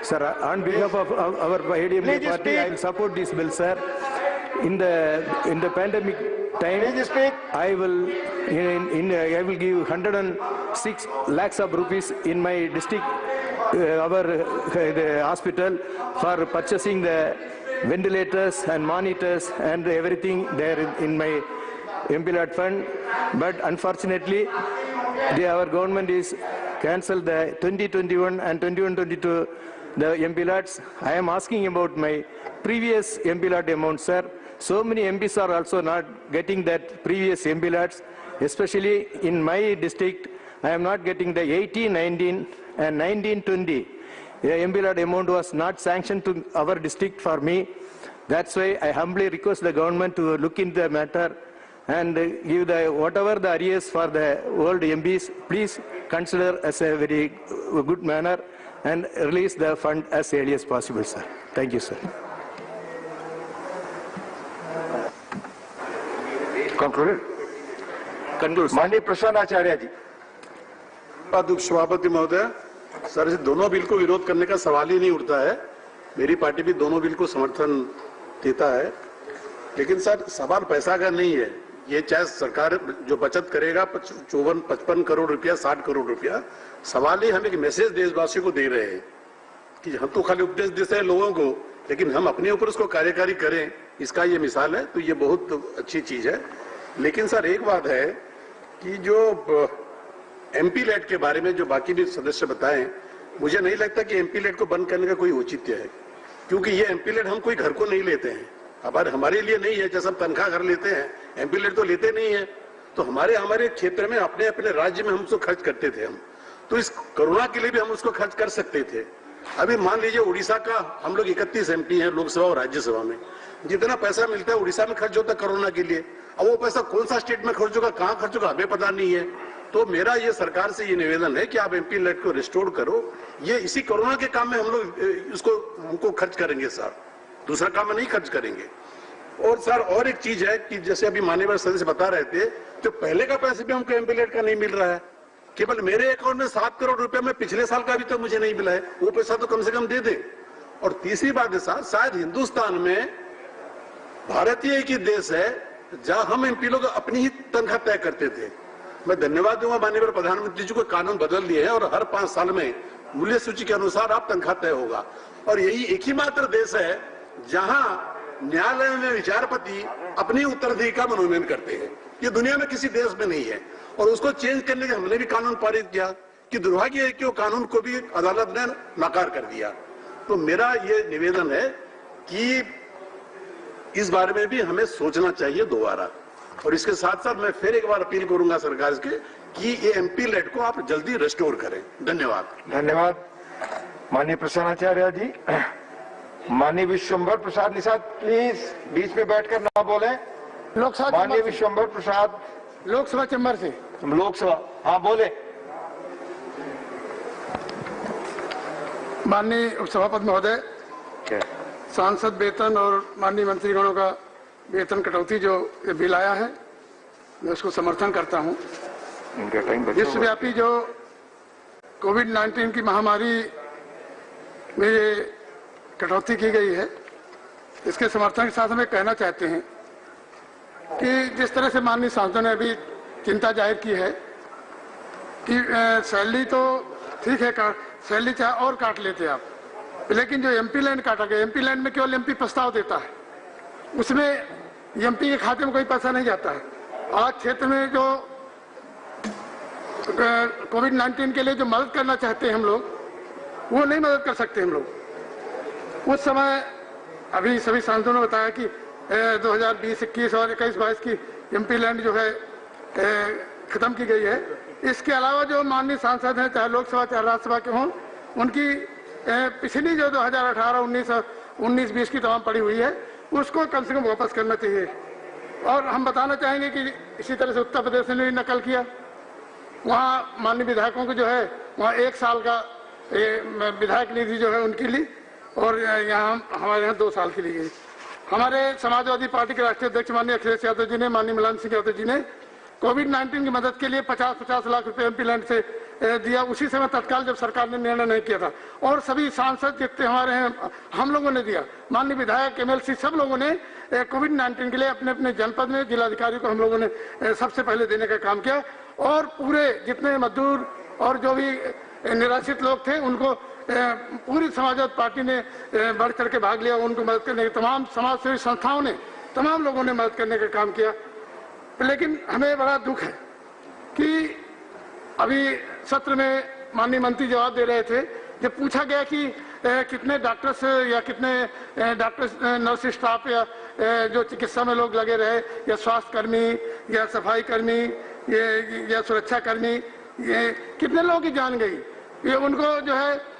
Sir, on behalf of our ADMK Please party, speak. I will support this bill, sir. In the pandemic time, Please speak. I will give 106 lakhs of rupees in my district, the hospital, for purchasing the ventilators and monitors and everything there in my MP Lad fund. But unfortunately, our government is cancelled the 2021 and 21-22 the MP Lads. I am asking about my previous MP Lad amount, sir. So many MPs are also not getting that previous MP Lads, especially in my district. I am not getting the 18-19 and 19-20. The MP Lad amount was not sanctioned to our district for me. That's why I humbly request the government to look into the matter and give whatever the arrears for the old MPs, please consider as a very good manner and release the fund as early as possible, sir. Thank you, sir. Concluded. माननीय प्रशांत आचार्य जी. अध्यक्ष सभापति महोदय, सर, इस दोनों बिल को विरोध करने का सवाल ही नहीं उठता है. मेरी पार्टी भी दोनों बिल को समर्थन देता है. लेकिन सर, सवाल पैसा का नहीं है. ये चाहे सरकार जो बचत करेगा 55 करोड़ रुपया, 60 करोड़ रुपया, सवाल ही हम एक मैसेज देशवासियों को दे रहे हैं कि हम तो खाली उपदेश देते हैं लोगों को, लेकिन हम अपने ऊपर उसको कार्यकारी करें, इसका ये मिसाल है. तो ये बहुत अच्छी चीज है. लेकिन सर, एक बात है कि जो एमपी लेट के बारे में जो बाकी भी सदस्य बताएं, मुझे नहीं लगता कि एमपी लेट को बंद करने का कोई औचित्य है, क्योंकि ये एमपी लेट हम कोई घर को नहीं लेते हैं. हमारे लिए नहीं है. जैसे हम तनख्वाह घर लेते हैं, एमपी लेट तो लेते नहीं है. तो हमारे क्षेत्र में अपने अपने राज्य में हम उसको खर्च करते थे. हम तो इस कोरोना के लिए भी हम उसको खर्च कर सकते थे. अभी मान लीजिए उड़ीसा का हम लोग 31 एमपी हैं लोकसभा और राज्यसभा में. जितना पैसा मिलता है उड़ीसा में खर्च होता है कोरोना के लिए. अब वो पैसा कौन सा स्टेट में खर्च होगा, कहाँ खर्च होगा, हमें पता नहीं है. तो मेरा ये सरकार से ये निवेदन है कि आप एमपी लेट को रिस्टोर करो. ये इसी कोरोना के काम में हम लोग हमको खर्च करेंगे सर, दूसरा काम में नहीं खर्च करेंगे. और सर, और एक चीज है कि जैसे अभी माननीय सदस्य बता रहे थे, जो पहले का पैसे भी हमको एमपी लेट का नहीं मिल रहा है. केवल मेरे अकाउंट में 7 करोड़ रुपए में पिछले साल का भी तो मुझे नहीं मिला है. वो पैसा तो कम से कम दे दे. और तीसरी बात है साहब, शायद हिंदुस्तान में भारतीय एक ही देश है जहां हम एमपी लोग अपनी ही तनख्वाह तय करते थे. मैं धन्यवाद दूंगा माननीय प्रधानमंत्री जी को, कानून बदल दिए हैं और हर 5 साल में मूल्य सूची के अनुसार आप तनख्वाह तय होगा. और यही एक ही मात्र देश है जहां न्यायालय में विचारपति अपनी उत्तराधिकारी का मनोनयन करते हैं. ये दुनिया में किसी देश में नहीं है. और उसको चेंज करने के हमने भी कानून पारित किया कि दुर्भाग्य है कि वो कानून को भी अदालत ने नकार कर दिया. तो मेरा ये निवेदन है कि इस बारे में भी हमें सोचना चाहिए दोबारा. और इसके साथ साथ मैं फिर एक बार अपील करूंगा सरकार से कि ये एमपी लेट को आप जल्दी रिस्टोर करें. धन्यवाद. धन्यवाद माननीय प्रसन्नाचार्य जी. माननीय विश्वम्भर प्रसाद निषाद, प्लीज बीच में बैठकर ना बोले. लोकसभा माननीय विश्वम्भर प्रसाद, लोकसभा चैम्बर से. लोकसभा, हाँ बोले. माननीय उपसभापति महोदय, सांसद वेतन और माननीय मंत्रीगणों का वेतन कटौती जो ये बिल आया है, मैं उसको समर्थन करता हूं। विश्वव्यापी जो कोविड-19 की महामारी में ये कटौती की गई है, इसके समर्थन के साथ हमें कहना चाहते हैं कि जिस तरह से माननीय सांसदों ने अभी चिंता जाहिर की है कि सैलरी तो ठीक है, सैलरी चाहे और काट लेते आप, लेकिन जो एमपी लैंड काटा गया, एमपी लैंड में केवल एमपी प्रस्ताव देता है, उसमें एमपी के खाते में कोई पैसा नहीं जाता है। आज क्षेत्र में जो कोविड-19 के लिए जो मदद करना चाहते हैं हम लोग, वो नहीं मदद कर सकते हम लोग। उस समय अभी सभी सांसदों ने बताया कि 2020, 21 और 21-22 की एमपी लैंड जो है खत्म की गई है। इसके अलावा जो माननीय सांसद हैं, चाहे लोकसभा चाहे राज्यसभा के हों, उनकी पिछली जो 2018, 19-20 की तमाम पड़ी हुई है, उसको कम से कम वापस करना चाहिए। और हम बताना चाहेंगे कि इसी तरह से उत्तर प्रदेश ने भी नकल किया। वहाँ माननीय विधायकों को जो है वहाँ 1 साल का विधायक निधि जो है उनकी ली, और यहाँ हमारे यहाँ 2 साल की ली गई। हमारे समाजवादी पार्टी के राष्ट्रीय अध्यक्ष माननीय अखिलेश यादव जी ने, माननीय मुलायम सिंह यादव जी ने कोविड-19 की मदद के लिए 50-50 लाख रुपए एमपी लैंड से दिया, उसी समय तत्काल जब सरकार ने निर्णय नहीं किया था। और सभी सांसद जितने हमारे हैं, हम लोगों ने दिया, माननीय विधायक, एमएलसी, सब लोगों ने कोविड-19 के लिए अपने अपने जनपद में जिलाधिकारी को हम लोगों ने सबसे पहले देने का काम किया। और पूरे जितने मजदूर और जो भी निराश्रित लोग थे, उनको पूरी समाजवादी पार्टी ने बढ़ चढ़ के भाग लिया। उनको मदद करने के तमाम समाजसेवी संस्थाओं ने, तमाम लोगों ने मदद करने का काम किया। लेकिन हमें बड़ा दुख है कि अभी सत्र में माननीय मंत्री जवाब दे रहे थे, जब पूछा गया कि कितने डॉक्टर्स या कितने डॉक्टर्स, नर्स स्टाफ या जो चिकित्सा में लोग लगे रहे, या स्वास्थ्य कर्मी या सफाई कर्मी या सुरक्षा कर्मी, ये कितने लोगों की जान गई, ये उनको जो है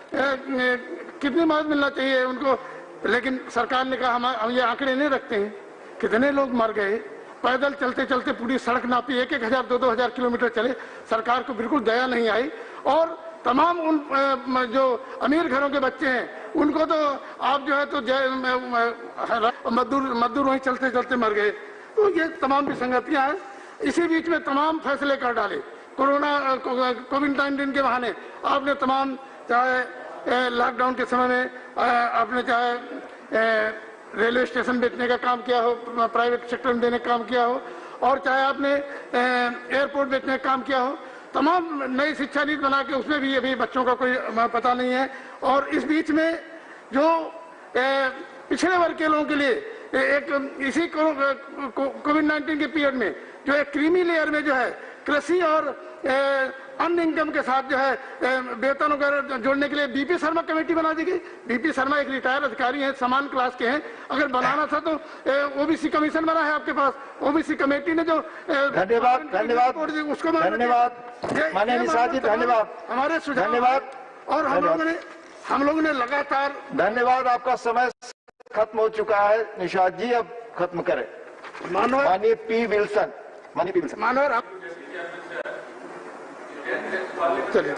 कितनी मदद मिलना चाहिए उनको। लेकिन सरकार ने कहा हम ये आंकड़े नहीं रखते हैं कितने लोग मर गए, पैदल चलते चलते पूरी सड़क नापी, 1-1 हज़ार 2-2 हज़ार किलोमीटर चले। सरकार को बिल्कुल दया नहीं आई। और तमाम उन जो अमीर घरों के बच्चे हैं, उनको तो आप जो है तो मजदूर वहीं चलते चलते मर गए। तो ये तमाम विसंगतियां हैं। इसी बीच में तमाम फैसले कर डाले कोविड-19 के बहाने। आपने तमाम, चाहे लॉकडाउन के समय में आपने चाहे रेलवे स्टेशन बेचने का काम किया हो, प्राइवेट सेक्टर में देने का काम किया हो, और चाहे आपने एयरपोर्ट बेचने का काम किया हो, तमाम नई शिक्षा नीति बना के उसमें भी अभी बच्चों का कोई पता नहीं है। और इस बीच में जो पिछड़े वर्ग के लोगों के लिए एक इसी कोविड-19 के पीरियड में जो एक क्रीमी लेयर में जो है कृषि और अन्य इनकम के साथ जो है वेतन वगैरह जोड़ने के लिए बीपी शर्मा कमेटी बना दी गई। बीपी शर्मा एक रिटायर्ड अधिकारी हैं, समान क्लास के हैं। अगर बनाना था तो ओबीसी कमीशन बना है आपके पास, ओबीसी कमेटी ने जो धन्यवाद उसको धन्यवाद माननीय निषाद जी, धन्यवाद, हमारे सुझाव। धन्यवाद। और हम लोगों ने लगातार, धन्यवाद। आपका समय खत्म हो चुका है निषाद जी, अब खत्म करें। माननीय पी विल्सन, मानवर चलिए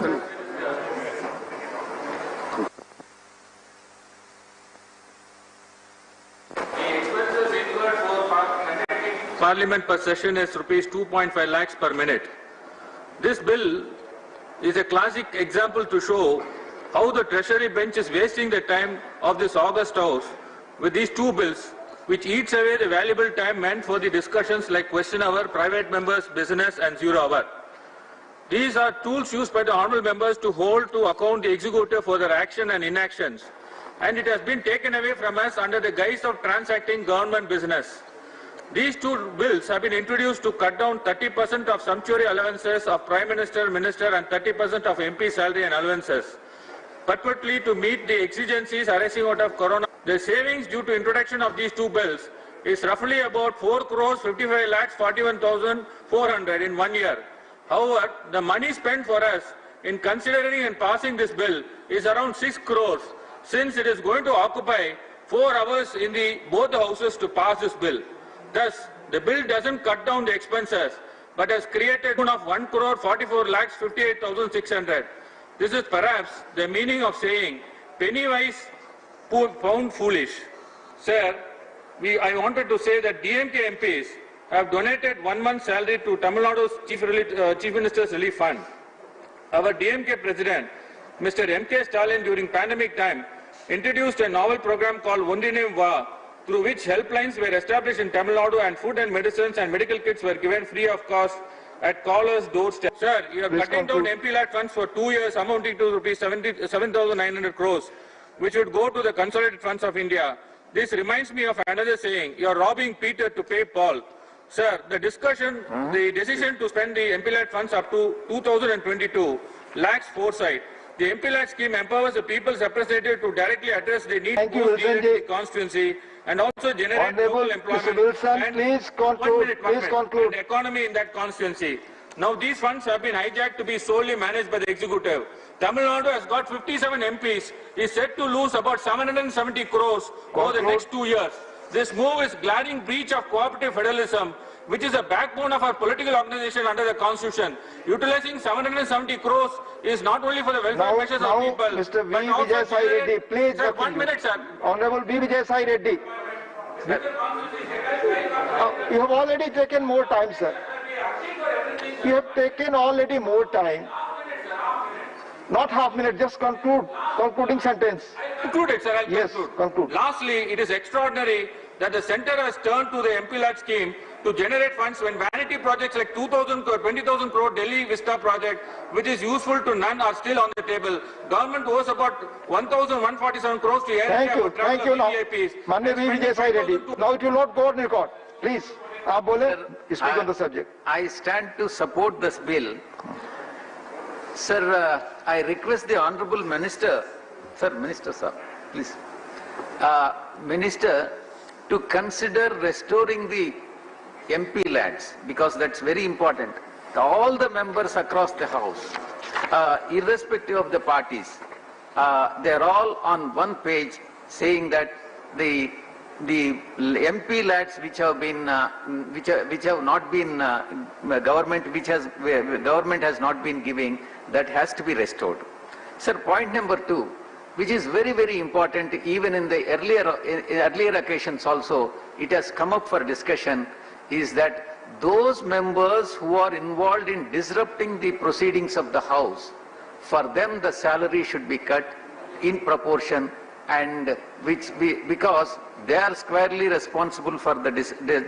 Parliament per session is rupees 2.5 lakhs per minute. This bill is a classic example to show how the Treasury bench is wasting the time of this August House with these two bills, which eats away the valuable time meant for the discussions like question hour, private members' business and 0 hour. These are tools used by the honourable members to hold to account the executive for their action and inactions, and it has been taken away from us under the guise of transacting government business. These two bills have been introduced to cut down 30% of sumptuary allowances of Prime Minister, Minister and 30% of MP salary and allowances, purportedly to meet the exigencies arising out of Corona. The savings due to introduction of these two bills is roughly about 4 crores 55 lakhs 41,400 in 1 year. However, the money spent for us in considering and passing this bill is around 6 crores, since it is going to occupy 4 hours in both the houses to pass this bill. Thus, the bill doesn't cut down the expenses, but has created of 1 crore 44 lakhs 58,600. This is perhaps the meaning of saying penny wise pound foolish. Sir, I wanted to say that DMK MPs have donated 1 month's salary to Tamil Nadu's Chief Minister's Relief Fund. Our DMK President, Mr. M.K. Stalin, during pandemic time, introduced a novel program called Ondinem Va, through which helplines were established in Tamil Nadu and food and medicines and medical kits were given free of cost at callers' doorstep. Sir, you are cutting down MPLAD funds for 2 years amounting to rupees 7,900 crores, which would go to the consolidated funds of India. This reminds me of another saying, you are robbing Peter to pay Paul. Sir, the decision to spend the MPLAD funds up to 2022 lacks foresight. The MPLAD scheme empowers the people's representative to directly address the needs of the constituency and also generate local employment and please conclude. And economy in that constituency. Now these funds have been hijacked to be solely managed by the executive. Tamil Nadu has got 57 MPs, is set to lose about 770 crores over the next 2 years. This move is glaring breach of cooperative federalism, which is the backbone of our political organization under the constitution. Utilizing 770 crores is not only for the welfare measures of people, Mr. V. but also Vijay Sai Reddy, please. Sir, 1 minute, sir. Honorable V. Vijay Sai Reddy. You have already taken more time, sir. You have taken already more time. Not half minute, just conclude. Concluding sentence. Concluded, sir. I'll conclude. Lastly, it is extraordinary that the centre has turned to the MPLAD scheme to generate funds when vanity projects like 20,000 crore Delhi Vista project, which is useful to none, are still on the table. Government owes about 1,147 crores to Air India for travel of VIPs. Manya V. Vijay Sai Reddy. Now it will not go on record. Please. Aap bole, speak on the subject. I stand to support this bill. Sir, I request the Honorable Minister, sir, please, Minister, to consider restoring the MPLADs, because that's very important. All the members across the House, irrespective of the parties, they're all on one page saying that the MPLADs which have been, which have not been government has not been giving, that has to be restored. Sir, point number 2, which is very, very important, even in the earlier occasions also, it has come up for discussion, is that those members who are involved in disrupting the proceedings of the House, for them the salary should be cut in proportion, and because they are squarely responsible for the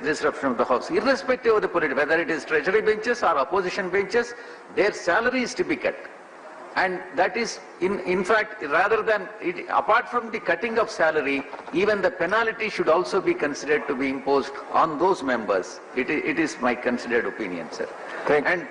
disruption of the House. Irrespective of the political, whether it is treasury benches or opposition benches, their salary is to be cut. And that is, in fact, rather than, apart from the cutting of salary, even the penalty should also be considered to be imposed on those members. It is my considered opinion, sir. Thank you. And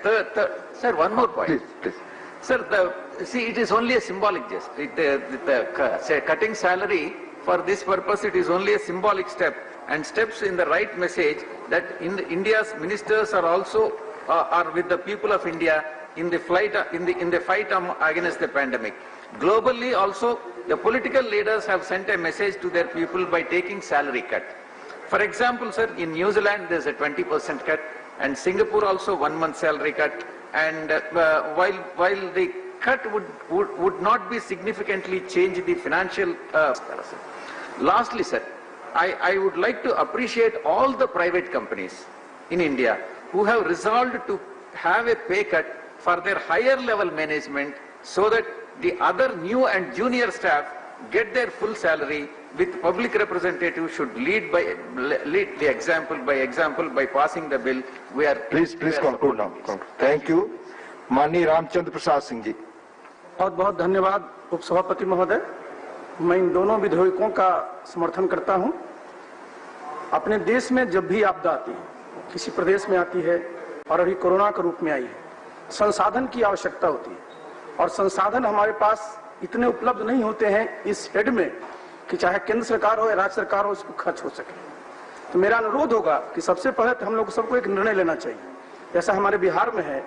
sir, one more point. Please. Sir, see, it is only a symbolic gesture. Cutting salary, for this purpose, it is only a symbolic step, and steps in the right message that India's ministers are also are with the people of India in the fight against the pandemic. Globally also, the political leaders have sent a message to their people by taking salary cut. For example, sir, in New Zealand there's a 20% cut, and Singapore also 1 month salary cut. And while the cut would not be significantly change the financial. Lastly, sir, I would like to appreciate all the private companies in India who have resolved to have a pay cut for their higher level management, so that the other new and junior staff get their full salary, with public representatives should lead the example by passing the bill. Please conclude now. Thank you. माननीय रामचंद्र प्रसाद सिंह जी। बहुत बहुत धन्यवाद उपसभापति महोदय। मैं इन दोनों विधेयकों का समर्थन करता हूं। अपने देश में जब भी आपदा आती है, किसी प्रदेश में आती है और अभी कोरोना के रूप में आई है, संसाधन की आवश्यकता होती है, और संसाधन हमारे पास इतने उपलब्ध नहीं होते हैं इस हेड में कि चाहे केंद्र सरकार हो या राज्य सरकार हो, इसको खर्च हो सके। तो मेरा अनुरोध होगा कि सबसे पहले तो हम लोग सबको एक निर्णय लेना चाहिए, जैसा हमारे बिहार में है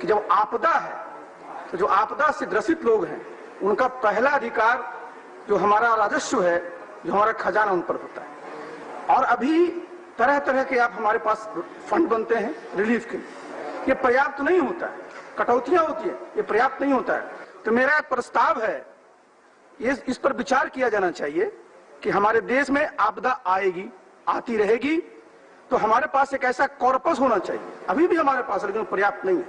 कि जब आपदा है तो जो आपदा से ग्रसित लोग हैं उनका पहला अधिकार जो हमारा राजस्व है, जो हमारा खजाना, उन पर होता है। और अभी तरह तरह के आप हमारे पास फंड बनते हैं रिलीफ के लिए, ये पर्याप्त नहीं होता है, कटौतियां होती है, ये पर्याप्त नहीं होता है। तो मेरा एक प्रस्ताव है, इस पर विचार किया जाना चाहिए कि हमारे देश में आपदा आएगी, आती रहेगी तो हमारे पास एक ऐसा कॉर्पस होना चाहिए, अभी भी हमारे पास लेकिन पर्याप्त नहीं है,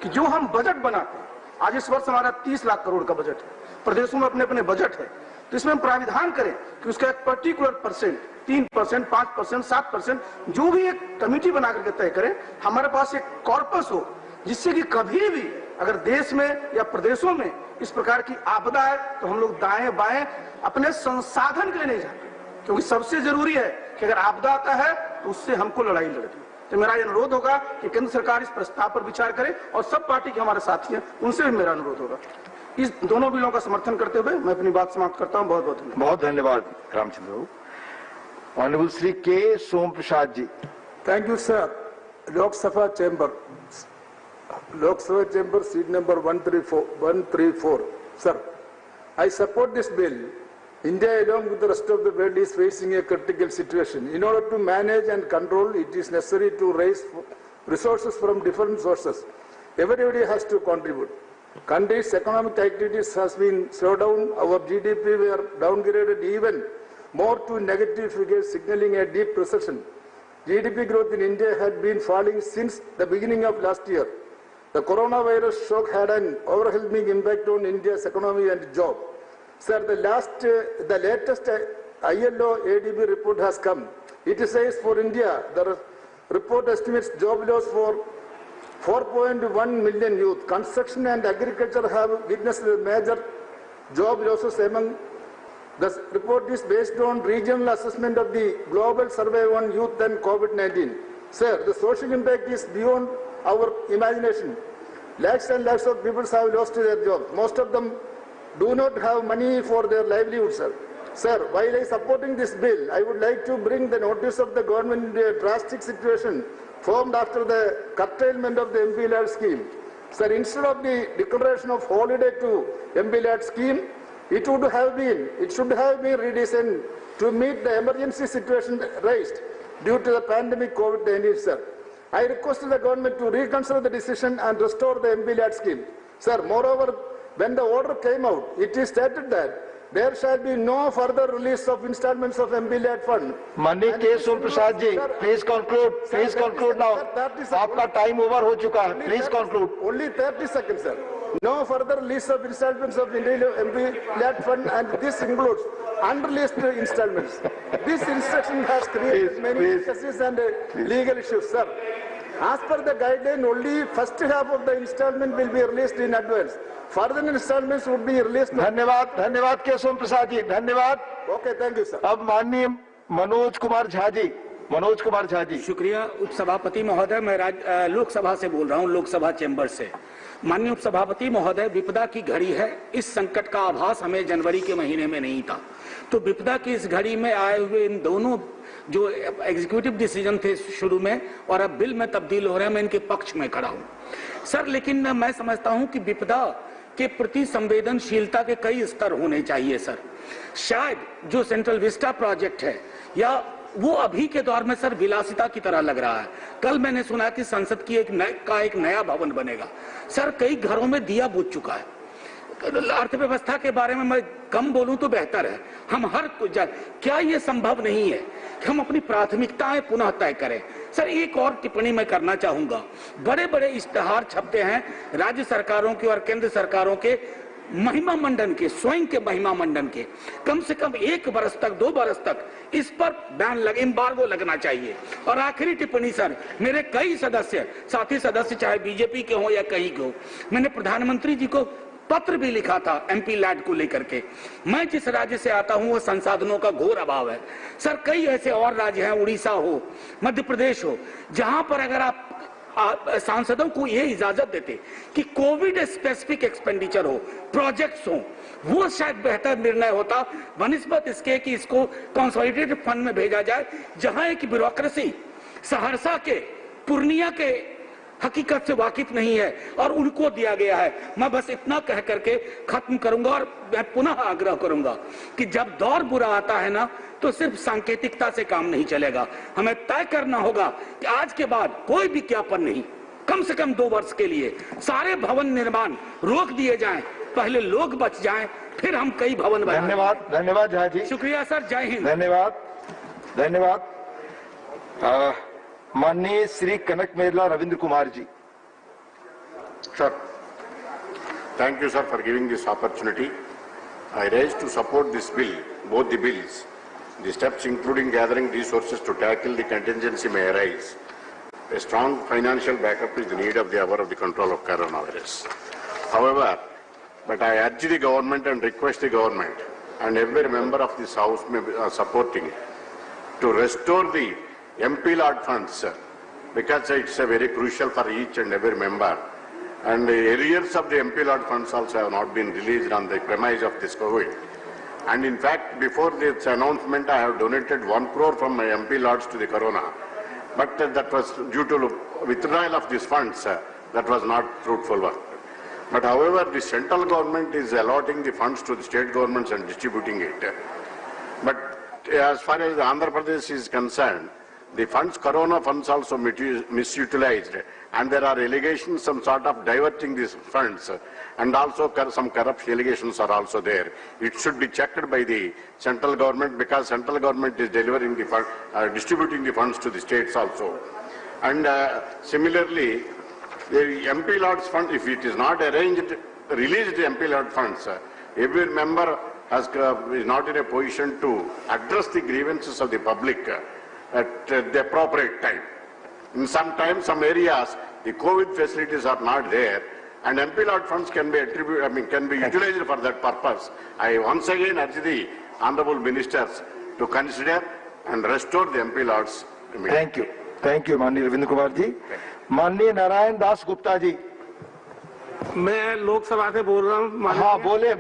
कि जो हम बजट बनाते हैं। आज इस वर्ष हमारा 30 लाख करोड़ का बजट है, प्रदेशों में अपने अपने बजट है, तो इसमें हम प्राविधान करें कि उसका एक पर्टिकुलर परसेंट 3%, 5%, 7% जो भी एक कमेटी बना करके तय करें। हमारे पास एक कॉर्पस हो जिससे कि कभी भी अगर देश में या प्रदेशों में इस प्रकार की आपदा है तो हम लोग दाएं बाएं अपने संसाधन के लिए नहीं जाते, क्योंकि सबसे जरूरी है कि अगर आपदा आता है तो उससे हमको लड़ाई लड़नी। तो मेरा अनुरोध होगा कि केंद्र सरकार इस प्रस्ताव पर विचार करे और सब पार्टी के हमारे साथी हैं उनसे भी मेरा अनुरोध होगा। इस दोनों बिलों का समर्थन करते हुए मैं अपनी बात समाप्त करता हूं। बहुत बहुत धन्यवाद। बहुत धन्यवाद रामचंद्र बाबू। Honourable Shri K Som Prasad ji. Thank you sir. Lok Sabha chamber seat number 134 sir, I support this bill. India along with the rest of the world is facing a critical situation. In order to manage and control, it is necessary to raise resources from different sources. Everybody has to contribute. Country's economic activities has been slowed down. Our GDP were downgraded even more to negative figures, signaling a deep recession. GDP growth in India had been falling since the beginning of last year. The coronavirus shock had an overwhelming impact on India's economy and job. Sir, the latest ILO ADB report has come. It says for India, the report estimates job loss for 4.1 million youth. Construction and agriculture have witnessed major job losses among. The report is based on regional assessment of the global survey on youth and COVID-19. Sir, the social impact is beyond our imagination. Lakhs and lakhs of people have lost their jobs. Most of them do not have money for their livelihood, sir. Sir, while I supporting this bill, I would like to bring the notice of the government into a drastic situation formed after the curtailment of the MP-led scheme. Sir, instead of the declaration of holiday to MP-led scheme, it should have been redesigned to meet the emergency situation raised due to the pandemic COVID-19, sir. I requested the government to reconsider the decision and restore the MP-led scheme. Sir, moreover, when the order came out, it is stated that there shall be no further release of installments of MP-led fund. माननीय के सोम प्रसाद जी, प्लीज कंक्लूड नाउ। आपका टाइम ओवर हो चुका है, please conclude. Only 30 seconds, sir. No further release of installments of MP-led fund, and this includes unreleased installments. This instruction has created many cases and legal issues, sir. As per the guideline, only first half of the installment will be released in advance. Further installments would be released. धन्यवाद के सोम प्रसाद जी, धन्यवाद। Okay, thank you, sir. अब माननीय मनोज कुमार झा जी। शुक्रिया उपसभापति महोदय। मैं लोकसभा से बोल रहा हूं, लोकसभा चैम्बर से। माननीय उपसभापति महोदय, विपदा की घड़ी है। इस संकट का आभास हमें जनवरी के महीने में नहीं था, तो विपदा की इस घड़ी में आए हुए इन दोनों जो एग्जीक्यूटिव डिसीजन थे शुरू में और अब बिल में तब्दील हो रहे हैं, मैं इनके पक्ष में खड़ा हूं सर। लेकिन मैं समझता हूं कि विपदा के प्रति संवेदनशीलता के कई स्तर होने चाहिए सर। शायद जो सेंट्रल विस्टा प्रोजेक्ट है या वो अभी के दौर में सर विलासिता की तरह लग रहा है। कल मैंने सुना कि संसद की एक नया भवन बनेगा सर। कई घरों में दिया बुझ चुका है। अर्थव्यवस्था के बारे में मैं कम बोलूं तो बेहतर है। हम हर क्या ये संभव नहीं है कि हम अपनी प्राथमिकताएं पुनः तय करें। सर, एक और टिप्पणी मैं करना चाहूंगा। बड़े बड़े इश्तेहार छपते हैं राज्य सरकारों के और केंद्र सरकारों के महिमा मंडन के, स्वयं के महिमा मंडन के। कम से कम 1 बरस तक 2 बरस तक इस पर बैन लगे, एम्बार्गो लगना चाहिए। और आखिरी टिप्पणी सर, मेरे कई साथी सदस्य चाहे बीजेपी के हो या कहीं के हो, मैंने प्रधानमंत्री जी को पत्र भी लिखा था MP लैड को लेकर के। मैं जिस राज्य से आता हूं वो संसाधनों का घोर अभाव है सर। कई ऐसे और राज्य हैं, उड़ीसा हो, मध्य प्रदेश हो, जहां पर अगर आप सांसदों को ये इजाजत देते कि कोविड स्पेसिफिक एक्सपेंडिचर हो, प्रोजेक्ट्स हो, वो शायद बेहतर निर्णय होता बनिस्बत इसके कि इसको कंसोलिडेटेड फंड में भेजा जाए, जहां एक ब्यूरोक्रेसी सहरसा के, पूर्णिया के हकीकत से वाकिफ नहीं है और उनको दिया गया है। मैं बस इतना कह करके खत्म करूंगा और मैं पुनः आग्रह करूंगा कि जब दौर बुरा आता है ना, तो सिर्फ सांकेतिकता से काम नहीं चलेगा। हमें तय करना होगा कि आज के बाद कोई विज्ञापन नहीं, कम से कम 2 वर्ष के लिए सारे भवन निर्माण रोक दिए जाएं। पहले लोग बच जाएं, फिर हम कई भवन बनाएं। धन्यवाद झा जी। शुक्रिया सर, जय हिंद। धन्यवाद। माननीय श्री कनक Mehla Ravindra Kumar ji. Sir, thank you, sir, for giving this opportunity. I raise to support this bill, both the bills. The steps including gathering resources to tackle the contingency may arise. A strong financial backup is the need of the hour of the control of coronavirus. However, but I urge the government and request the government and every member of this house may be supporting to restore the MP Lord funds, because it's very crucial for each and every member. And the arrears of the MP Lord funds also have not been released on the premise of this COVID. And in fact, before this announcement, I have donated 1 crore from my MP Lords to the Corona. But that was due to withdrawal of these funds. That was not fruitful work. But however, the central government is allotting the funds to the state governments and distributing it. But as far as Andhra Pradesh is concerned, the funds, Corona funds also misutilized, and there are allegations some sort of diverting these funds, and also some corrupt allegations are also there. It should be checked by the central government, because central government is delivering the fund, distributing the funds to the states also. And similarly, the MP Lord's fund, if it is not arranged, released MP Lord funds, every member is not in a position to address the grievances of the public at the appropriate time. In some areas, the COVID facilities are not there, and MP Lord funds can be utilized for that purpose. I once again urge the honourable ministers to consider and restore the MP Lords. Thank you. Thank you, माननीय रविंद्र कुमार जी। माननीय नारायण दास गुप्ता जी। मैं लोकसभा से बोल रहा हूँ। हाँ, बोले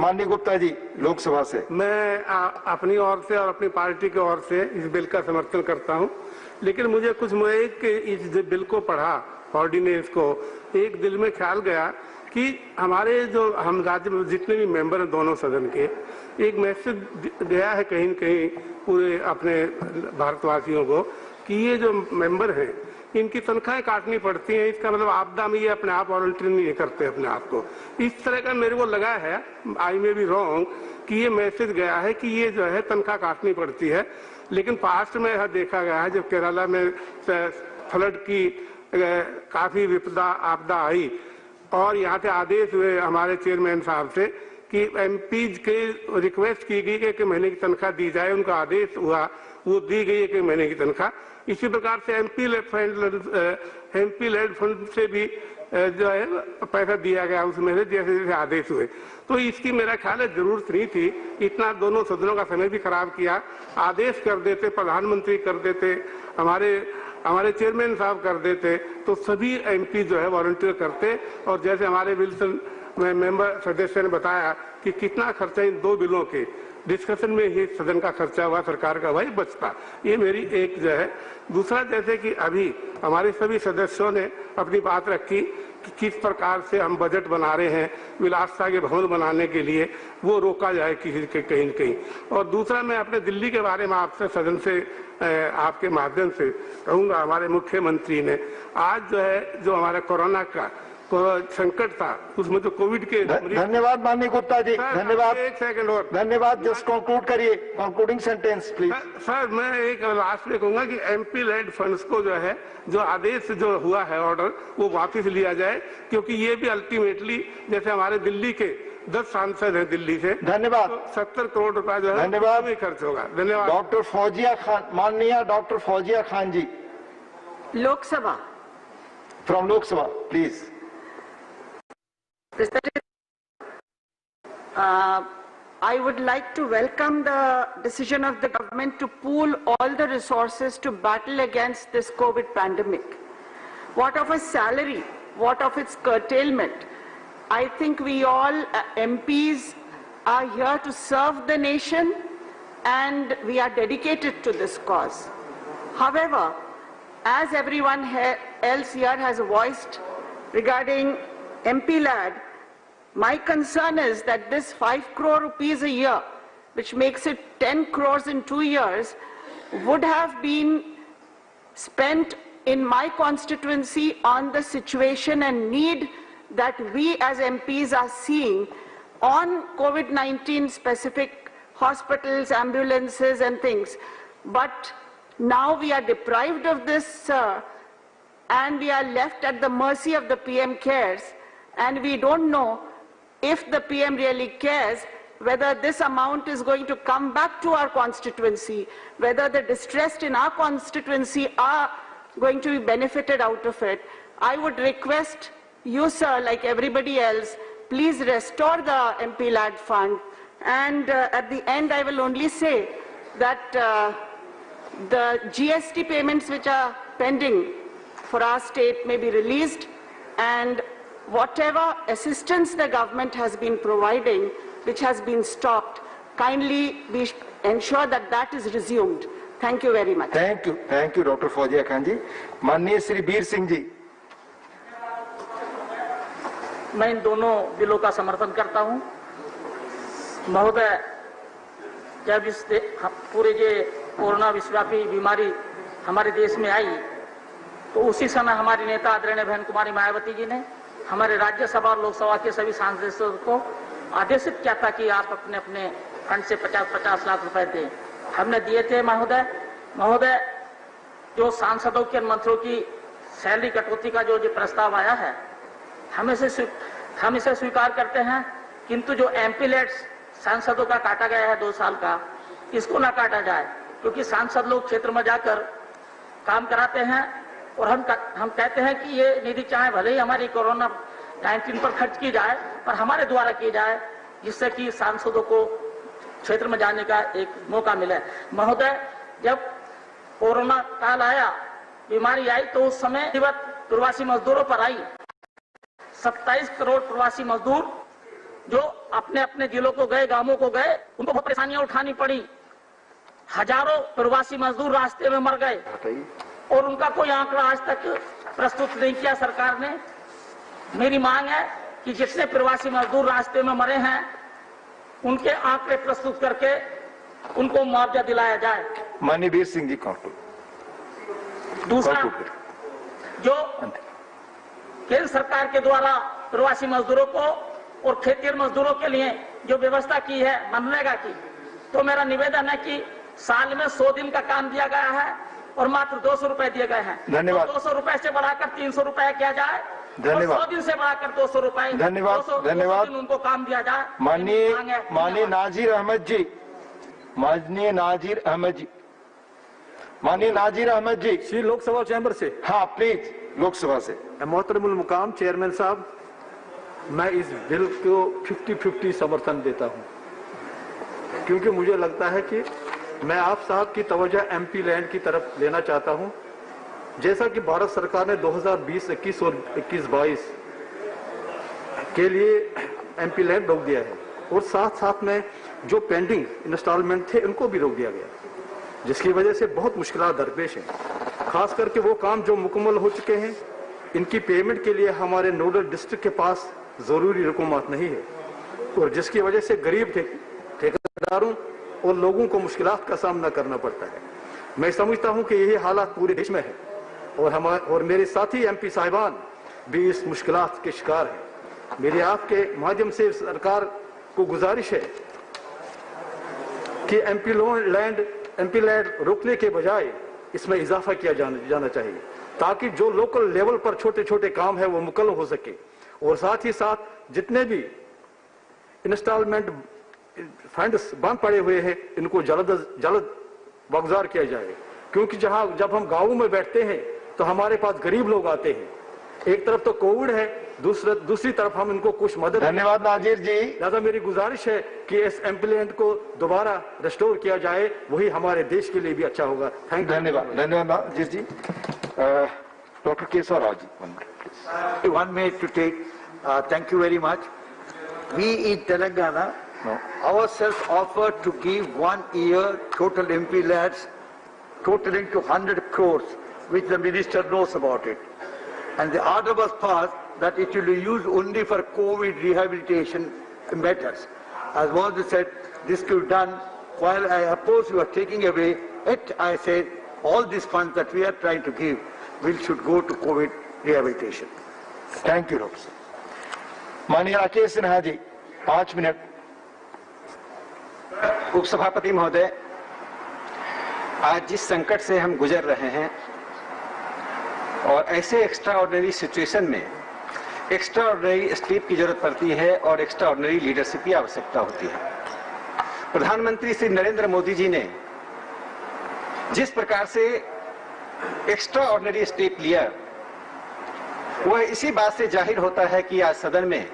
माननीय गुप्ता जी, लोकसभा से। मैं अपनी ओर से और अपनी पार्टी की ओर से इस बिल का समर्थन करता हूँ, लेकिन मुझे कुछ इस बिल को पढ़ा, ऑर्डिनेंस को, एक दिल में ख्याल गया कि हमारे जो हम राज्य में जितने भी मेंबर हैं दोनों सदन के, एक मैसेज गया है कहीं न कहीं पूरे अपने भारतवासियों को कि ये जो मेंबर हैं इनकी तनख्वाहें काटनी पड़ती हैं, इसका मतलब आपदा में ये अपने आप वॉलंटियर नहीं करते अपने आप को। इस तरह का मेरे को लगा है, आई मे बी रॉन्ग, कि ये मैसेज गया है कि ये जो है तनख्वाह काटनी पड़ती है। लेकिन पास्ट में यह देखा गया है, जब केरला में फ्लड की काफी विपदा आपदा आई और यहाँ से आदेश हुए हमारे चेयरमैन साहब से कि एमपीज के रिक्वेस्ट की गई कि 1 महीने की तनख्वाह दी जाए, उनका आदेश हुआ, वो दी गई 1 महीने की तनख्वाह। इसी प्रकार से एमपी लेड फंड से भी जो है पैसा दिया गया उसमें से जैसे जैसे आदेश हुए। तो इसकी मेरा ख्याल है जरूरत नहीं थी, इतना दोनों सदनों का समय भी खराब किया। आदेश कर देते, प्रधानमंत्री कर देते, हमारे चेयरमैन साहब कर देते, तो सभी एमपी जो है वॉलंटियर करते। और जैसे हमारे विल्सन मेंबर सदस्य ने बताया कि कितना खर्चा इन 2 बिलों के डिस्कशन में ही सदन का खर्चा हुआ, सरकार का वही बचता। ये मेरी एक जो है। दूसरा, जैसे कि अभी हमारे सभी सदस्यों ने अपनी बात रखी कि किस प्रकार से हम बजट बना रहे हैं विलासता के भवन बनाने के लिए, वो रोका जाए किसी के कहीं न कहीं। और दूसरा, मैं अपने दिल्ली के बारे में आपसे सदन से आपके माध्यम से कहूँगा, हमारे मुख्यमंत्री ने आज जो है जो हमारा कोरोना का संकट था उसमें तो कोविड के। धन्यवाद माननीय गुप्ता जी, धन्यवाद। 1 सेकंड और धन्यवाद। जस्ट कंक्लूड करिए, कंक्लूडिंग सेंटेंस प्लीज। सर, मैं एक लास्ट में कहूंगा कि एमपी लेड फंड्स को जो है जो आदेश जो हुआ है ऑर्डर, वो वापस लिया जाए, क्योंकि ये भी अल्टीमेटली जैसे हमारे दिल्ली के 10 सांसद हैं दिल्ली से। धन्यवाद। तो 70 करोड़ रुपया जो है धन्यवाद में खर्च होगा। धन्यवाद। डॉक्टर फौजिया खान, माननीय doctor Fauzia Khan ji, Lok Sabha, from Lok Sabha please. I would like to welcome the decision of the government to pool all the resources to battle against this COVID pandemic. What of a salary? What of its curtailment? I think we all MPs are here to serve the nation and we are dedicated to this cause. However, as everyone else here has voiced regarding MP Lad, my concern is that this 5 crore rupees a year, which makes it 10 crores in 2 years, would have been spent in my constituency on the situation and need that we as MPs are seeing on COVID-19 specific hospitals, ambulances and things. But Now we are deprived of this and we are left at the mercy of the PM cares, and we don't know if the PM really cares whether this amount is going to come back to our constituency, whether the distressed in our constituency are going to be benefited out of it. I would request you, sir, like everybody else, please restore the MP Lad fund. And at the end, I will only say that the GST payments which are pending for our state may be released, and whatever assistance the government has been providing, which has been stopped, kindly we ensure that that is resumed. Thank you very much. Thank you, Dr. Fawzia Khan ji. माननीय श्री बीर सिंह जी. मैं इन दोनों बिलों का समर्थन करता हूं। महोदय, जब इस पूरे जो कोरोना विश्वव्यापी बीमारी हमारे देश में आई, तो उसी समय हमारी नेता आदरणीय बहन कुमारी मायावती जी ने हमारे राज्यसभा और लोकसभा के सभी सांसदों को आदेशित किया था कि आप अपने अपने फंड से 50-50 लाख रुपए दें। हमने दिए थे महोदय। जो सांसदों के मंत्रियों की सैलरी कटौती का जो प्रस्ताव आया है, हम इसे स्वीकार करते हैं, किंतु जो एमपी लेट्स सांसदों का काटा गया है 2 साल का, इसको ना काटा जाए, क्योंकि सांसद लोग क्षेत्र में जाकर काम कराते हैं और हम कहते हैं कि ये निधि चाहे भले ही हमारी कोरोना 19 पर खर्च की जाए, पर हमारे द्वारा की जाए, जिससे कि सांसदों को क्षेत्र में जाने का एक मौका मिले। महोदय, जब कोरोना काल आया, बीमारी आई, तो उस समय प्रवासी मजदूरों पर आई। 27 करोड़ प्रवासी मजदूर जो अपने अपने जिलों को गए, गांवों को गए, उनको बहुत परेशानियां उठानी पड़ी। हजारों प्रवासी मजदूर रास्ते में मर गए और उनका कोई आंकड़ा आज तक प्रस्तुत नहीं किया सरकार ने। मेरी मांग है कि जितने प्रवासी मजदूर रास्ते में मरे हैं, उनके आंकड़े प्रस्तुत करके उनको मुआवजा दिलाया जाए। माननीय वीर सिंह जी, दूसरा, जो केंद्र सरकार के द्वारा प्रवासी मजदूरों को और खेतिहर मजदूरों के लिए जो व्यवस्था की है मनरेगा की, तो मेरा निवेदन है कि साल में 100 दिन का काम दिया गया है और मात्र 200 रुपए दिए गए हैं। धन्यवाद। 200 रुपए से बढ़ाकर 300 रुपए किया जाए। धन्यवाद। 100 दिन से बढ़ाकर 200 रुपए। धन्यवाद। 200 दिन उनको काम दिया जाए। माननीय नाजिर अहमद जी, माननीय नाजिर अहमद जी, श्री लोकसभा चैम्बर से। हाँ प्लीज, लोकसभा से। मोहतरमुल मुकाम चेयरमैन साहब, मैं इस बिल को 50-50 समर्थन देता हूं, क्योंकि मुझे लगता है कि मैं आप साहब की तवज्जो एमपी लैंड की तरफ लेना चाहता हूं। जैसा कि भारत सरकार ने 2020-21 और 21-22 के लिए एमपी लैंड रोक दिया है, और साथ साथ में जो पेंडिंग इंस्टॉलमेंट थे उनको भी रोक दिया गया, जिसकी वजह से बहुत मुश्किलात दरपेश हैं। खास करके वो काम जो मुकम्मल हो चुके हैं, इनकी पेमेंट के लिए हमारे नोडल डिस्ट्रिक्ट के पास जरूरी रकूमत नहीं है, और जिसकी वजह से गरीब ठेकेदारों और लोगों को मुश्किलात का सामना करना पड़ता है। मैं समझता हूं कि यही हालात पूरे देश में है, और मेरे साथी एमपी साहिबान भी इस मुश्किलात के शिकार हैं। मेरी आपके माध्यम से सरकार को गुजारिश है कि एमपी लैंड रोकने के बजाय इसमें इजाफा किया जाना चाहिए, ताकि जो लोकल लेवल पर छोटे छोटे काम है वो मुकम्मल हो सके, और साथ ही साथ जितने भी इंस्टॉलमेंट फंड्स बंद पड़े हुए हैं, इनको जल्द वागुजार किया जाए। क्योंकि जब हम गांवों में बैठते हैं तो हमारे पास गरीब लोग आते हैं, एक तरफ तो कोविड है, दूसरी तरफ हम इनको कुछ मदद। धन्यवाद नाजिर जी। लिहाजा मेरी गुजारिश है कि इस एम्प्लॉयमेंट को दोबारा रिस्टोर किया जाए, वही हमारे देश के लिए भी अच्छा होगा। Thank you. धन्यवाद Nazir ji. Doctor Keshav Rao ji, 1 minute to take. Thank you very much. We in Telangana ourselves offered to give 1 year total MP lads totaling to 100 crores, which the minister knows about it. And the order was passed that it will be used only for COVID rehabilitation matters. As was said, this could be done. While I oppose you are taking away it, I say all these funds that we are trying to give should go to COVID rehabilitation. Thank you, Doctor. माननीय राकेश सिन्हा जी, 5 मिनट। उपसभापति महोदय, आज जिस संकट से हम गुजर रहे हैं और ऐसे एक्स्ट्रा ऑर्डिनरी सिचुएशन में एक्स्ट्रा ऑर्डिनरी स्टेप की जरूरत पड़ती है और एक्स्ट्रा ऑर्डिनरी लीडरशिप की आवश्यकता होती है। प्रधानमंत्री श्री नरेंद्र मोदी जी ने जिस प्रकार से एक्स्ट्रा ऑर्डिनरी स्टेप लिया, वह इसी बात से जाहिर होता है कि आज सदन में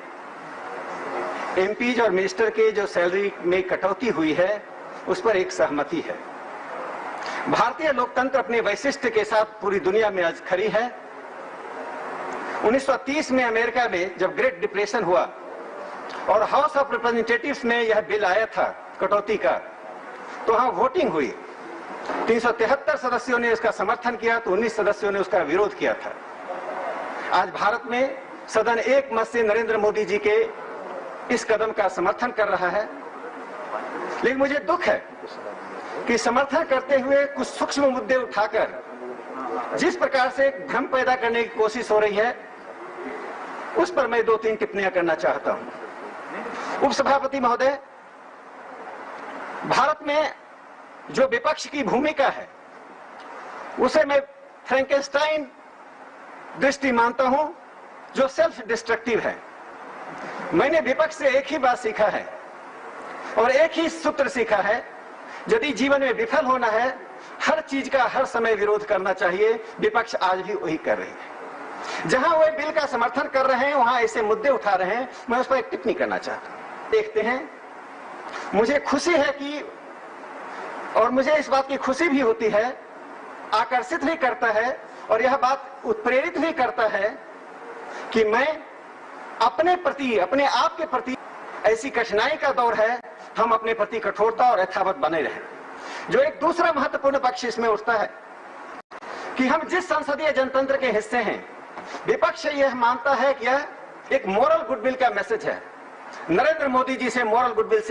एमपीज और मिनिस्टर के जो सैलरी में कटौती हुई है उस पर एक सहमति है। भारतीय लोकतंत्र अपने वैशिष्ट्य के साथ पूरी दुनिया में आज खड़ी है। 1930 में अमेरिका में जब ग्रेट डिप्रेशन हुआ और हाउस ऑफ रिप्रेजेंटेटिव्स में यह बिल आया था कटौती का, तो वहां वोटिंग हुई। 373 सदस्यों ने इसका समर्थन किया तो 19 सदस्यों ने उसका विरोध किया था। आज भारत में सदन एक मत से नरेंद्र मोदी जी के इस कदम का समर्थन कर रहा है। लेकिन मुझे दुख है कि समर्थन करते हुए कुछ सूक्ष्म मुद्दे उठाकर जिस प्रकार से भ्रम पैदा करने की कोशिश हो रही है, उस पर मैं 2-3 टिप्पणियां करना चाहता हूं। उपसभापति महोदय, भारत में जो विपक्ष की भूमिका है उसे मैं फ्रैंकेनस्टाइन दृष्टि मानता हूं, जो सेल्फ डिस्ट्रक्टिव है। मैंने विपक्ष से एक ही बात सीखा है और एक ही सूत्र सीखा है, यदि जीवन में विफल होना है हर चीज का हर समय विरोध करना चाहिए। विपक्ष आज भी वही कर रही है। जहां वो बिल का समर्थन कर रहे हैं वहां ऐसे मुद्दे उठा रहे हैं, मैं उस पर एक टिप्पणी करना चाहता हूं। देखते हैं, मुझे खुशी है कि, और मुझे इस बात की खुशी भी होती है, आकर्षित भी करता है और यह बात उत्प्रेरित भी करता है कि मैं अपने प्रति, अपने आप के प्रति, ऐसी कठिनाई का दौर है, हम अपने प्रति कठोरता और यथावत बने रहें। जो एक दूसरा महत्वपूर्ण पक्ष इसमें उठता है कि हम जिस संसदीय जनतंत्र के हिस्से हैं, विपक्ष यह मानता है कि यह एक मॉरल गुडविल का मैसेज है। नरेंद्र मोदी जी से मॉरल गुडविल